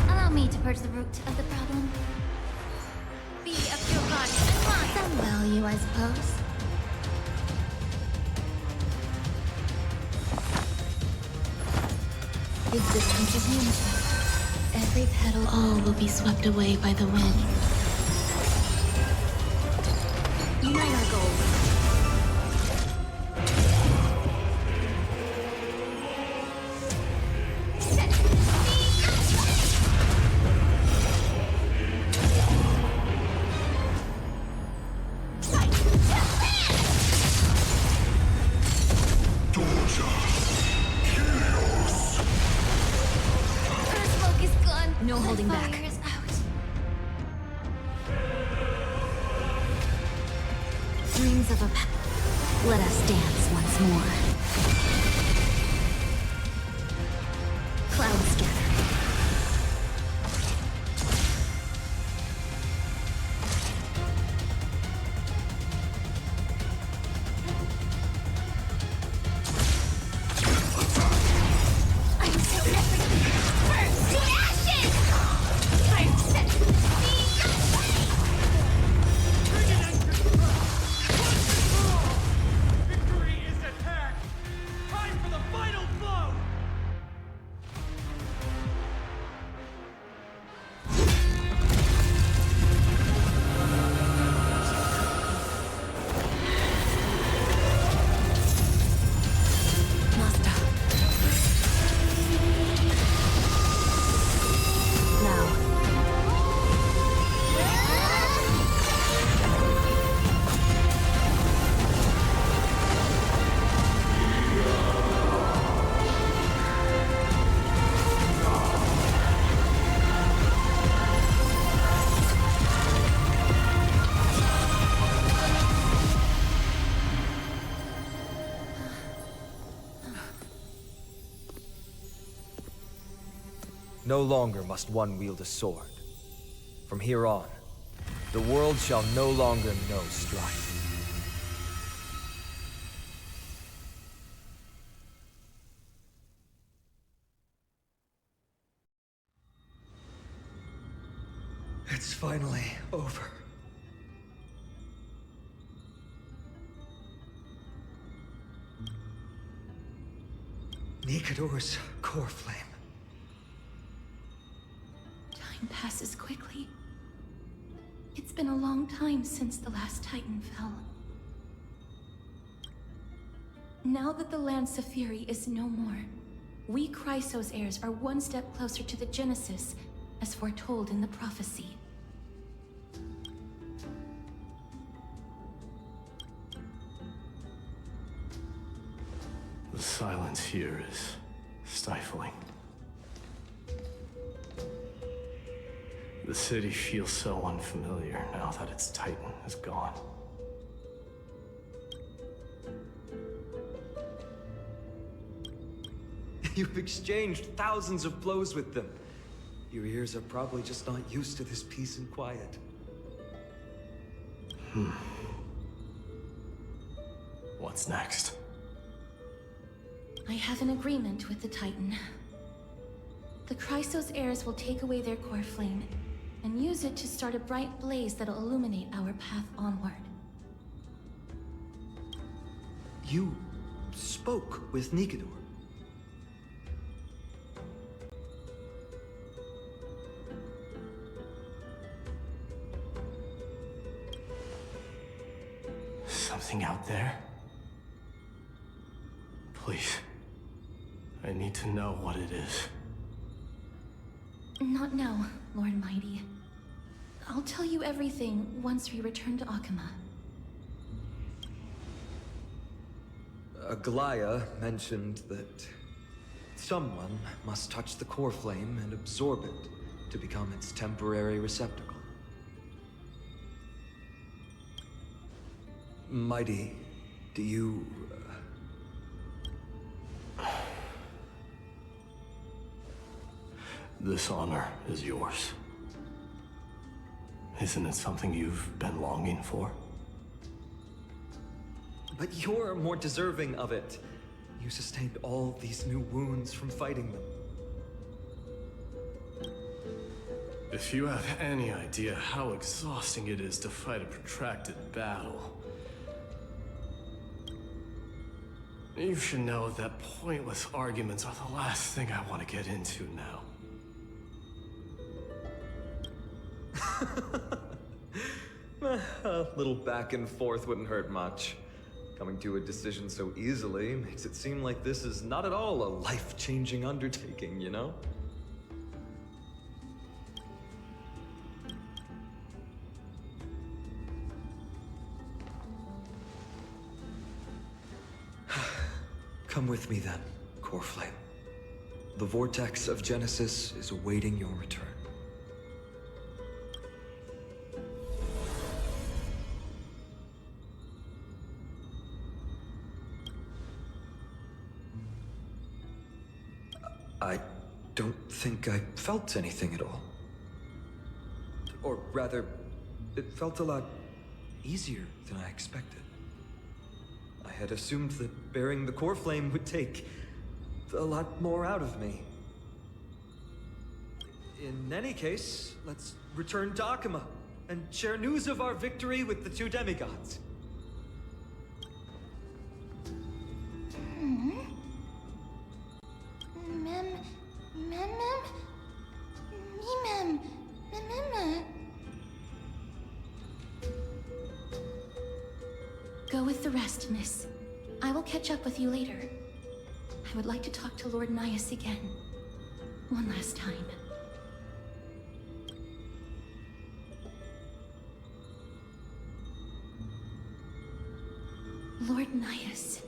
Allow me to purge the root of the problem. Be of your body and mind. Some value, I suppose. Existence is unity. Every petal, all will be swept away by the wind. Unite our goals. Smoke is gone. No holding The back. fire is out. Dreams of a let us dance once more. Clouds gather. Until everything burns to ashes! Fire set me Victory is at hand! Time for the final blow! Master. Now. No longer must one wield a sword. From here on, the world shall no longer know strife. It's finally over. Nikador's core flame. Time passes quickly. It's been a long time since the last Titan fell. Now that the Lance of Fury is no more, we Chrysos heirs are one step closer to the Genesis, as foretold in the prophecy. The silence here is stifling. The city feels so unfamiliar now that its Titan is gone. You've exchanged thousands of blows with them. Your ears are probably just not used to this peace and quiet. What's next? I have an agreement with the Titan. The Chrysos heirs will take away their core flame and use it to start a bright blaze that'll illuminate our path onward. You spoke with Nikador. Something out there? Please. I need to know what it is. Not now, Lord Mighty. I'll tell you everything once we return to Akama. Aglaya mentioned that someone must touch the core flame and absorb it to become its temporary receptacle. Mighty, do you... This honor is yours. Isn't it something you've been longing for? But you're more deserving of it. You sustained all these new wounds from fighting them. If you have any idea how exhausting it is to fight a protracted battle, you should know that pointless arguments are the last thing I want to get into now. A little back and forth wouldn't hurt much. Coming to a decision so easily makes it seem like this is not at all a life-changing undertaking, you know? Come with me then, Core Flame. The vortex of Genesis is awaiting your return. I don't think I felt anything at all. Or rather, it felt a lot easier than I expected. I had assumed that bearing the core flame would take a lot more out of me. In any case, let's return to Akama and share news of our victory with the two demigods. Go with the rest, miss. I will catch up with you later. I would like to talk to Lord Nias again. One last time. Lord Nias.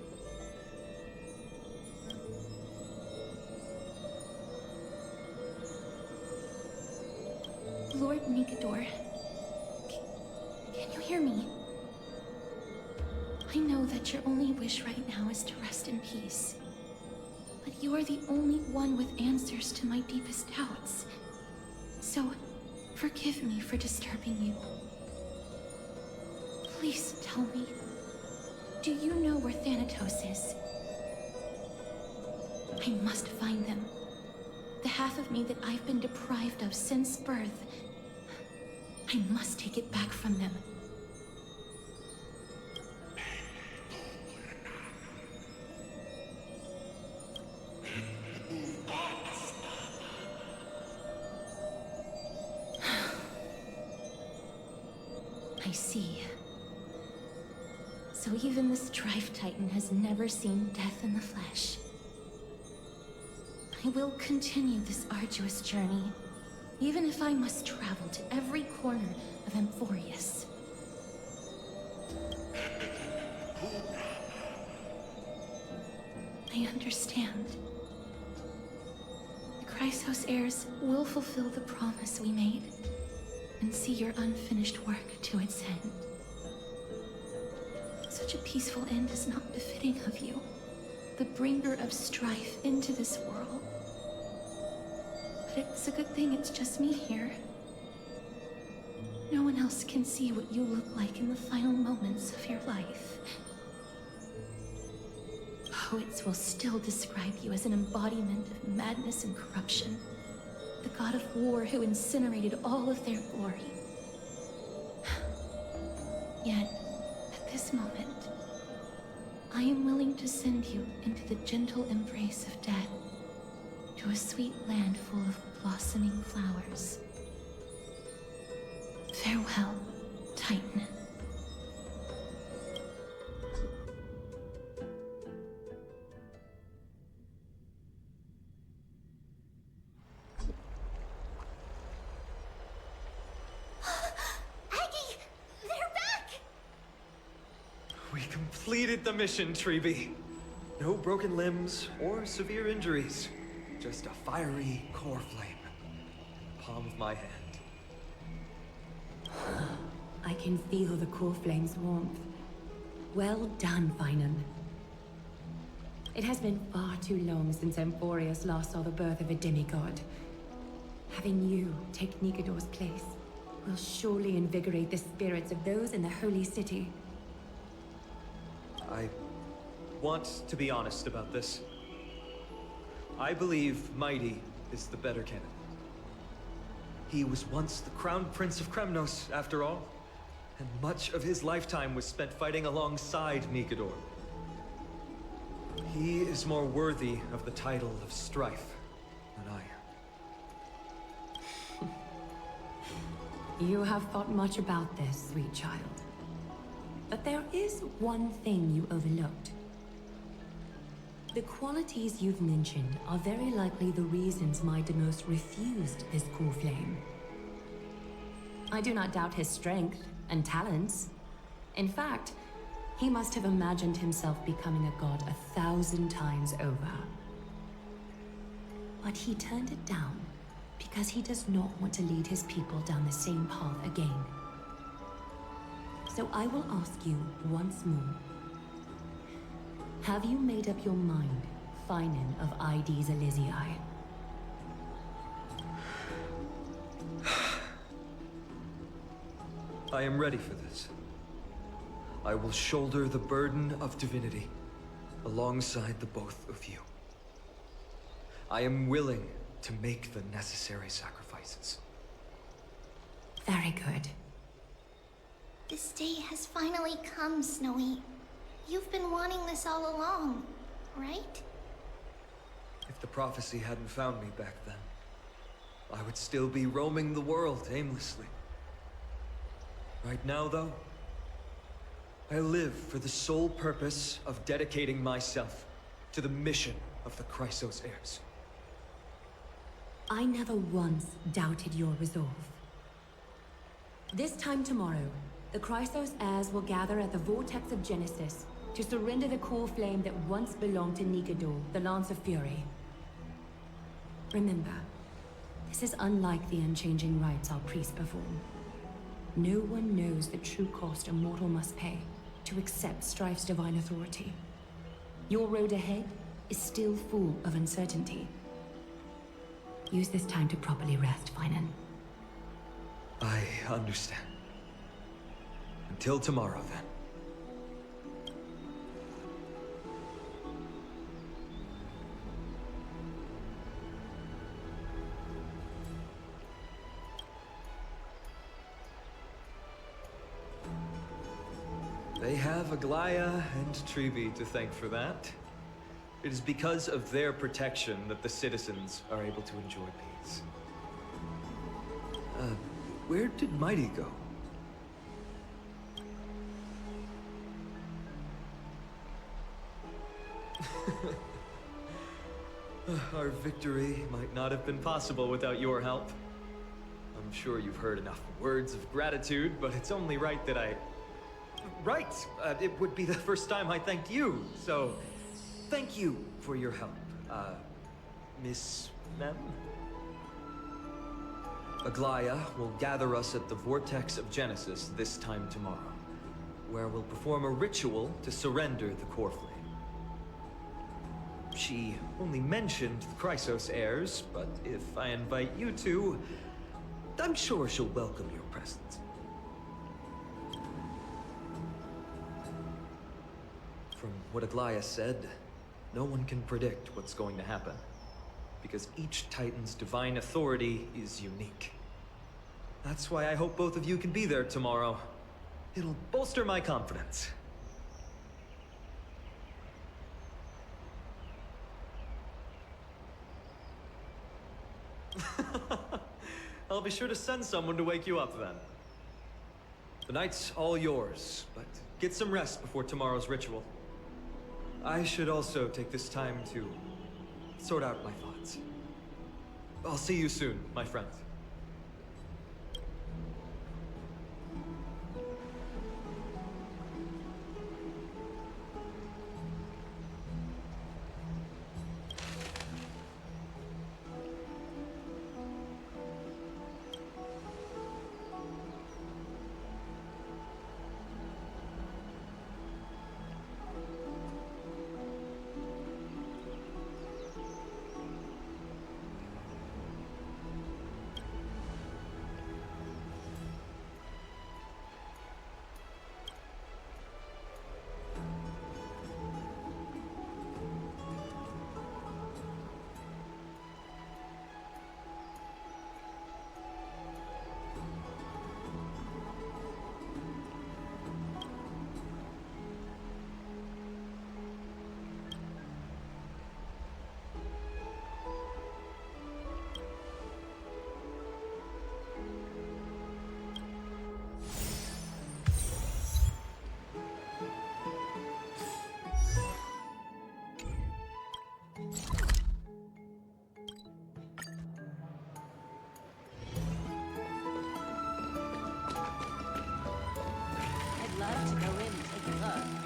Lord Nigador. Can you hear me? I know that your only wish right now is to rest in peace. But you are the only one with answers to my deepest doubts. So, forgive me for disturbing you. Please tell me, do you know where Thanatos is? I must find them. The half of me that I've been deprived of since birth. I must take it back from them. I see. So even the Strife Titan has never seen death in the flesh. I will continue this arduous journey, even if I must travel to every corner of Amphoreus. I understand. The Chrysos heirs will fulfill the promise we made, and see your unfinished work to its end. Such a peaceful end is not befitting of you, the bringer of strife into this world. But it's a good thing it's just me here. No one else can see what you look like in the final moments of your life. Poets will still describe you as an embodiment of madness and corruption. The god of war who incinerated all of their glory. Yet, at this moment, I am willing to send you into the gentle embrace of death, to a sweet land full of blossoming flowers. Farewell, Titan. We completed the mission, Treeby. No broken limbs or severe injuries. Just a fiery core flame. Palm of my hand. I can feel the core flame's warmth. Well done, Finan. It has been far too long since Amphoreus last saw the birth of a demigod. Having you take Nikador's place will surely invigorate the spirits of those in the Holy City. I want to be honest about this. I believe Mighty is the better candidate. He was once the Crown Prince of Kremnos, after all, and much of his lifetime was spent fighting alongside Nikador. He is more worthy of the title of Strife than I am. You have thought much about this, sweet child. But there is one thing you overlooked. The qualities you've mentioned are very likely the reasons my Demos refused this core flame. I do not doubt his strength and talents. In fact, he must have imagined himself becoming a god 1,000 times over. But he turned it down because he does not want to lead his people down the same path again. So I will ask you once more. Have you made up your mind, Finan of Ides Elysiae? I am ready for this. I will shoulder the burden of divinity alongside the both of you. I am willing to make the necessary sacrifices. Very good. This day has finally come, Snowy. You've been wanting this all along, right? If the prophecy hadn't found me back then, I would still be roaming the world aimlessly. Right now, though, I live for the sole purpose of dedicating myself to the mission of the Chrysos heirs. I never once doubted your resolve. This time tomorrow, the Chrysos heirs will gather at the Vortex of Genesis to surrender the core flame that once belonged to Nikador, the Lance of Fury. Remember, this is unlike the unchanging rites our priests perform. No one knows the true cost a mortal must pay to accept Strife's divine authority. Your road ahead is still full of uncertainty. Use this time to properly rest, Finan. I understand. Until tomorrow, then. They have Aglaya and Treeby to thank for that. It is because of their protection that the citizens are able to enjoy peace. Where did Mighty go? Our victory might not have been possible without your help. I'm sure you've heard enough words of gratitude, but it's only right that I... Right! It would be the first time I thanked you, so... Thank you for your help, Miss Mem? Aglaya will gather us at the Vortex of Genesis this time tomorrow, where we'll perform a ritual to surrender the core flame. She only mentioned the Chrysos heirs, but if I invite you to, I'm sure she'll welcome your presence. From what Aglaya said, no one can predict what's going to happen, because each Titan's divine authority is unique. That's why I hope both of you can be there tomorrow. It'll bolster my confidence. I'll be sure to send someone to wake you up then. The night's all yours, but get some rest before tomorrow's ritual. I should also take this time to sort out my thoughts. I'll see you soon, my friend. love to go in and take a look.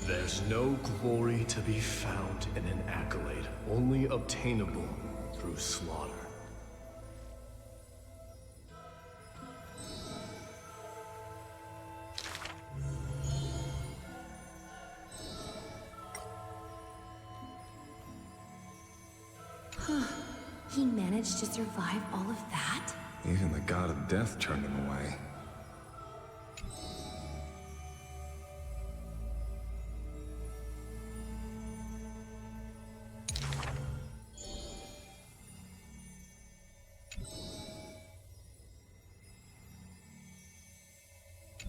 There's no glory to be found in an accolade, only obtainable through slaughter. He managed to survive all of that? Even the god of death turned him away.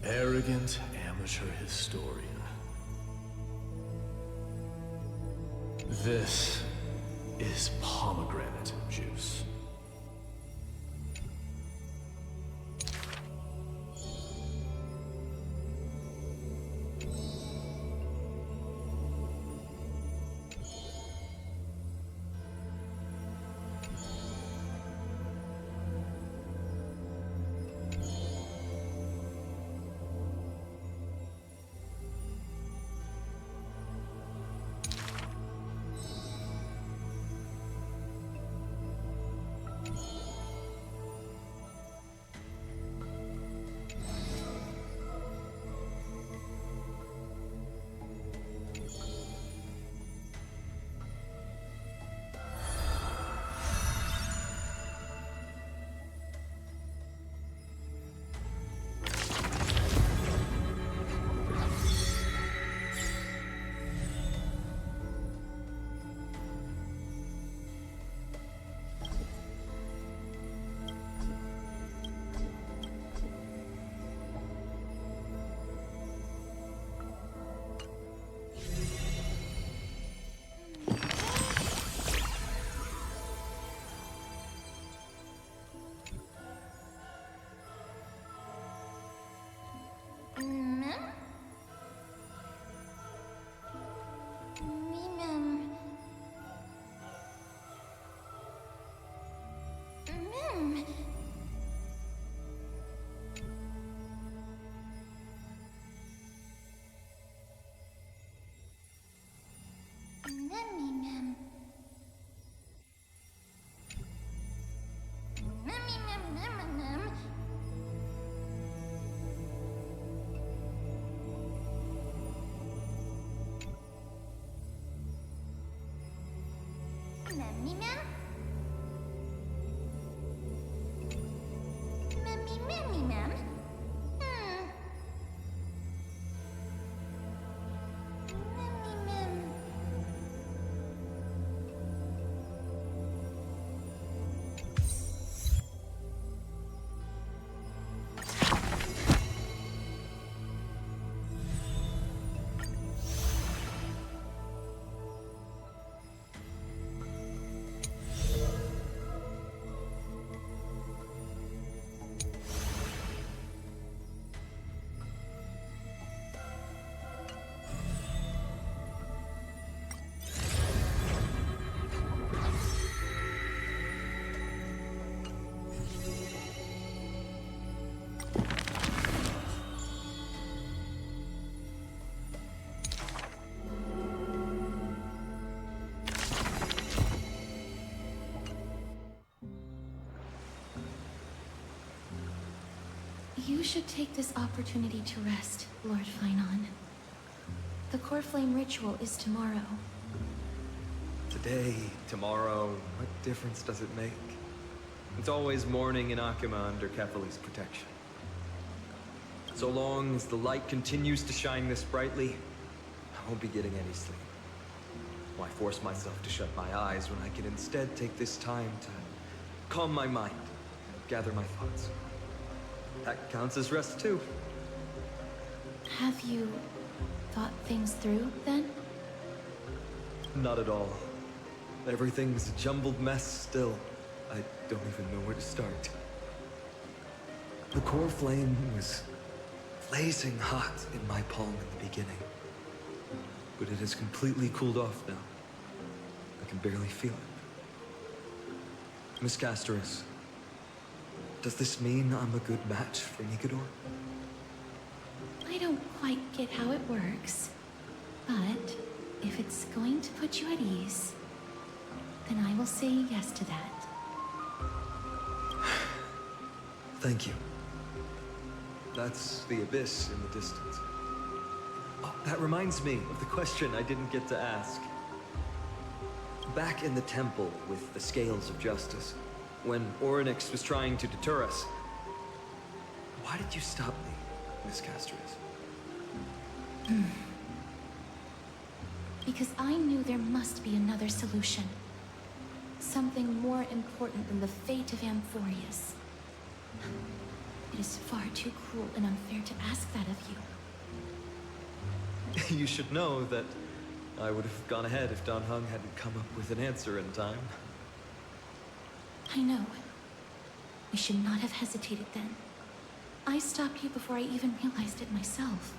Arrogant, amateur historian. This is pomegranate juice. You should take this opportunity to rest, Lord Finon. The core flame ritual is tomorrow. Today, tomorrow, what difference does it make? It's always morning in Akima under Kefali's protection. So long as the light continues to shine this brightly, I won't be getting any sleep. Why force myself to shut my eyes when I can instead take this time to calm my mind and gather my thoughts? That counts as rest too. Have you thought things through, then? Not at all. Everything's a jumbled mess still. I don't even know where to start. The core flame was blazing hot in my palm in the beginning. But it has completely cooled off now. I can barely feel it. Miss Casterus, does this mean I'm a good match for Nikador? I don't quite get how it works, but if it's going to put you at ease, then I will say yes to that. Thank you. That's the abyss in the distance. Oh, that reminds me of the question I didn't get to ask. Back in the temple with the Scales of Justice, when Orynyx was trying to deter us, why did you stop me, Miss Casterus? Because I knew there must be another solution. Something more important than the fate of amphoreus. It is far too cruel and unfair to ask that of you. You should know that I would have gone ahead if Dan Heng hadn't come up with an answer in time. I know. We should not have hesitated then. I stopped you before I even realized it myself.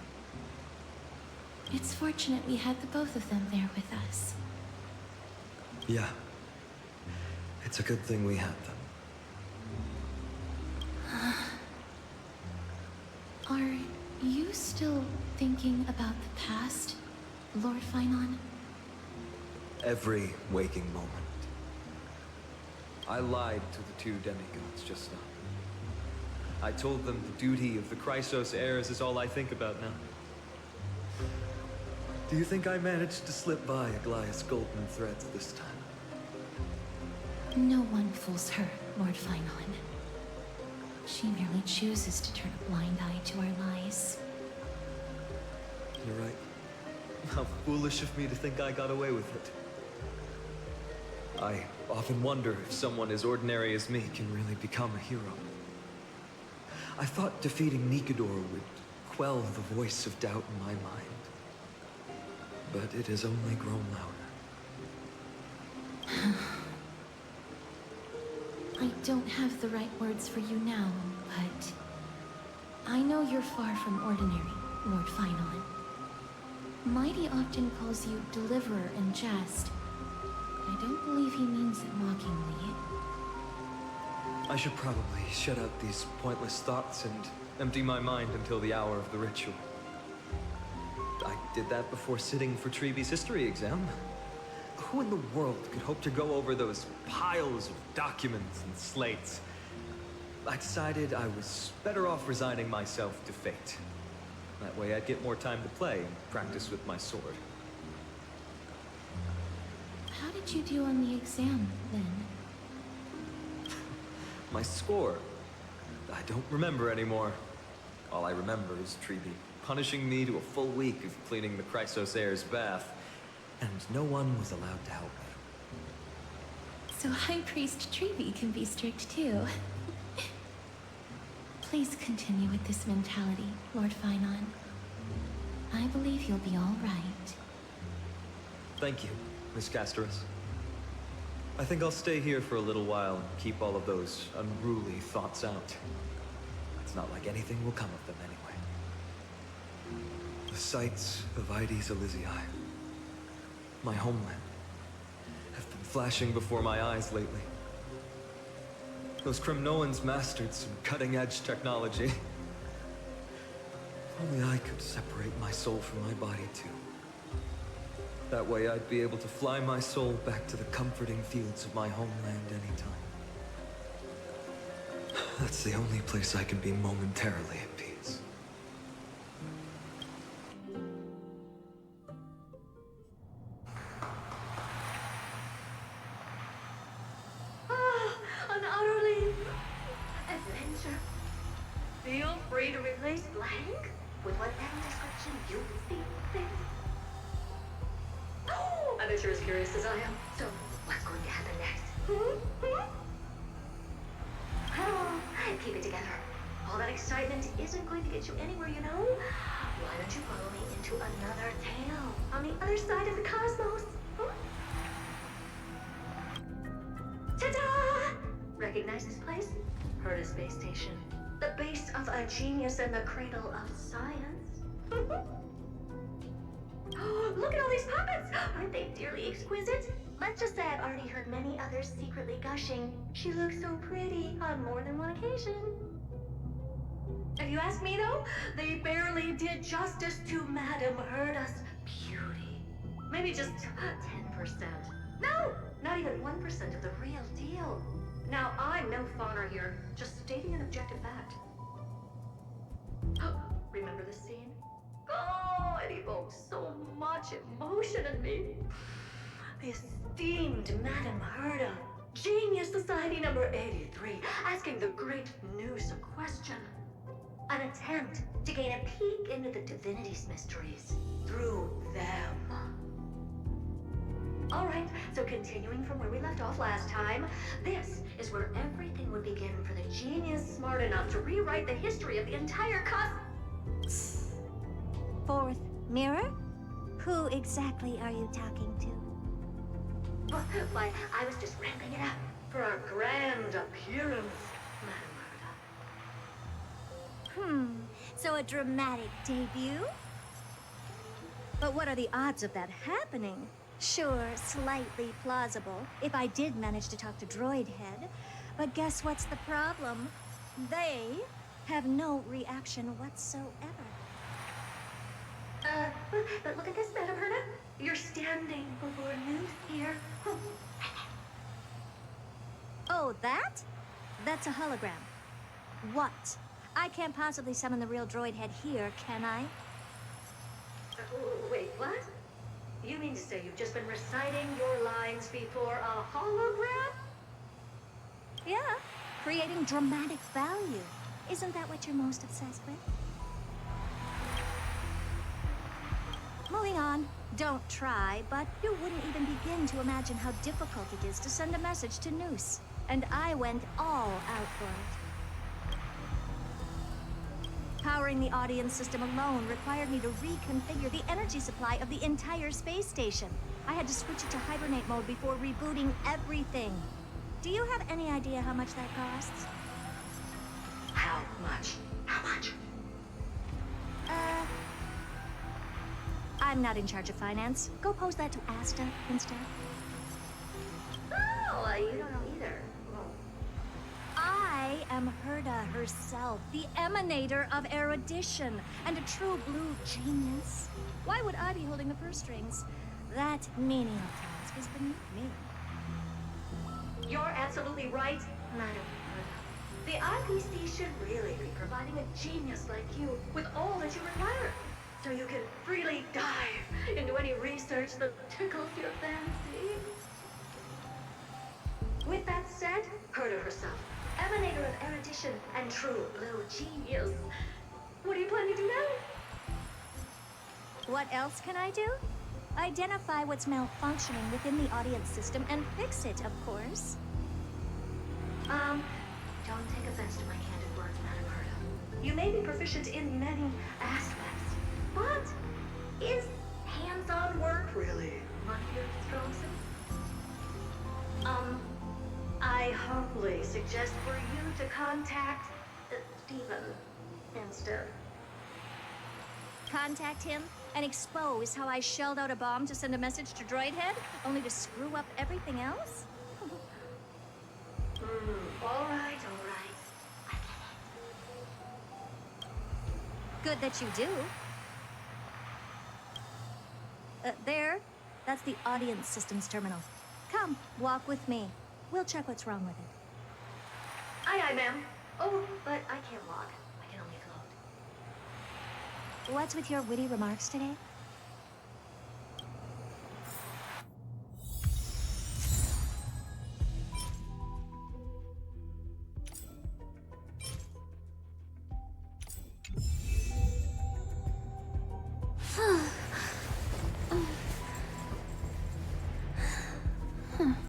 It's fortunate we had the both of them there with us. Yeah. It's a good thing we had them. Are you still thinking about the past, Lord Finon? Every waking moment. I lied to the two demigods just now. I told them the duty of the Chrysos heirs is all I think about now. Do you think I managed to slip by Aglaya's golden threads this time? No one fools her, Lord Finon. She merely chooses to turn a blind eye to our lies. You're right. How foolish of me to think I got away with it. I often wonder if someone as ordinary as me can really become a hero. I thought defeating Nikador would quell the voice of doubt in my mind. But it has only grown louder. I don't have the right words for you now, but I know you're far from ordinary, Lord Finon. Mighty often calls you Deliverer in jest. I don't believe he means it mockingly. I should probably shut out these pointless thoughts and empty my mind until the hour of the ritual. I did that before sitting for Treeby's history exam. Who in the world could hope to go over those piles of documents and slates? I decided I was better off resigning myself to fate. That way I'd get more time to play and practice with my sword. How did you do on the exam, then? My score? I don't remember anymore. All I remember is Treeby punishing me to a full week of cleaning the Chrysos heir's bath, and no one was allowed to help me. So High Priest Treeby can be strict too. Please continue with this mentality, Lord Finon. I believe you'll be all right. Thank you, Miss Casterus. I think I'll stay here for a little while and keep all of those unruly thoughts out. It's not like anything will come of them anyway. The sights of Ides Elysiae, my homeland, have been flashing before my eyes lately. Those Kremnoans mastered some cutting-edge technology. Only I could separate my soul from my body too. That way I'd be able to fly my soul back to the comforting fields of my homeland anytime. That's the only place I can be momentarily at peace. An utterly adventure. Feel free to replace blank with whatever description you see fit. I bet you're as curious as I am. So, what's going to happen next? Keep it together. All that excitement isn't going to get you anywhere, you know? Why don't you follow me into another tale on the other side of the cosmos? Ta-da! Recognize this place? Heard of space station. The base of a genius and the cradle of science. Look at all these puppets! Aren't they dearly exquisite? Let's just say I've already heard many others secretly gushing. She looks so pretty on more than one occasion. If you ask me though, they barely did justice to Madame Herda's beauty. Maybe just 10%. No, not even 1% of the real deal. Now, I'm no fawner here, just stating an objective fact. Remember this scene? Oh, it evokes so much emotion in me. The esteemed Madame Herda, Genius Society number 83, asking the great Noose a question. An attempt to gain a peek into the divinity's mysteries through them. Alright, so continuing from where we left off last time, this is where everything would begin for the genius smart enough to rewrite the history of the entire Fourth mirror? Who exactly are you talking to? Why, I was just ramping it up for our grand appearance, Madam So a dramatic debut? But what are the odds of that happening? Sure, slightly plausible, if I did manage to talk to Droid Head. But guess what's the problem? They have no reaction whatsoever. But look at this, Madam Herda. You're standing before news here. Oh, that? That's a hologram. What? I can't possibly summon the real Droid Head here, can I? Wait, what? You mean to say you've just been reciting your lines before a hologram? Yeah, creating dramatic value. Isn't that what you're most obsessed with? Moving on. Don't try, but you wouldn't even begin to imagine how difficult it is to send a message to Noose. And I went all out for it. Powering the audience system alone required me to reconfigure the energy supply of the entire space station. I had to switch it to hibernate mode before rebooting everything. Do you have any idea how much that costs? How much? How much? I'm not in charge of finance. Go pose that to Asta instead. Oh, you don't know either. I am Herda herself, the emanator of erudition, and a true blue genius. Why would I be holding the purse strings? That menial task is beneath me. You're absolutely right, Madam Herda. The IPC should really be providing a genius like you with all that you require, so you can freely dive into any research that tickles your fancy. With that said, Herda herself, emanator of erudition and true blue genius. What are you planning to do now? What else can I do? Identify what's malfunctioning within the audience system and fix it, of course. Don't take offense to my candid words, Madam Herda. You may be proficient in many aspects, but is hands-on work really one of your strong suits? I humbly suggest for you to contact Stephen instead. Contact him and expose how I shelled out a bomb to send a message to Droid Head, only to screw up everything else? All right. I get it. Good that you do. There. That's the audience systems terminal. Come, walk with me. We'll check what's wrong with it. Aye, ma'am. Oh, but I can't walk. I can only float. What's with your witty remarks today?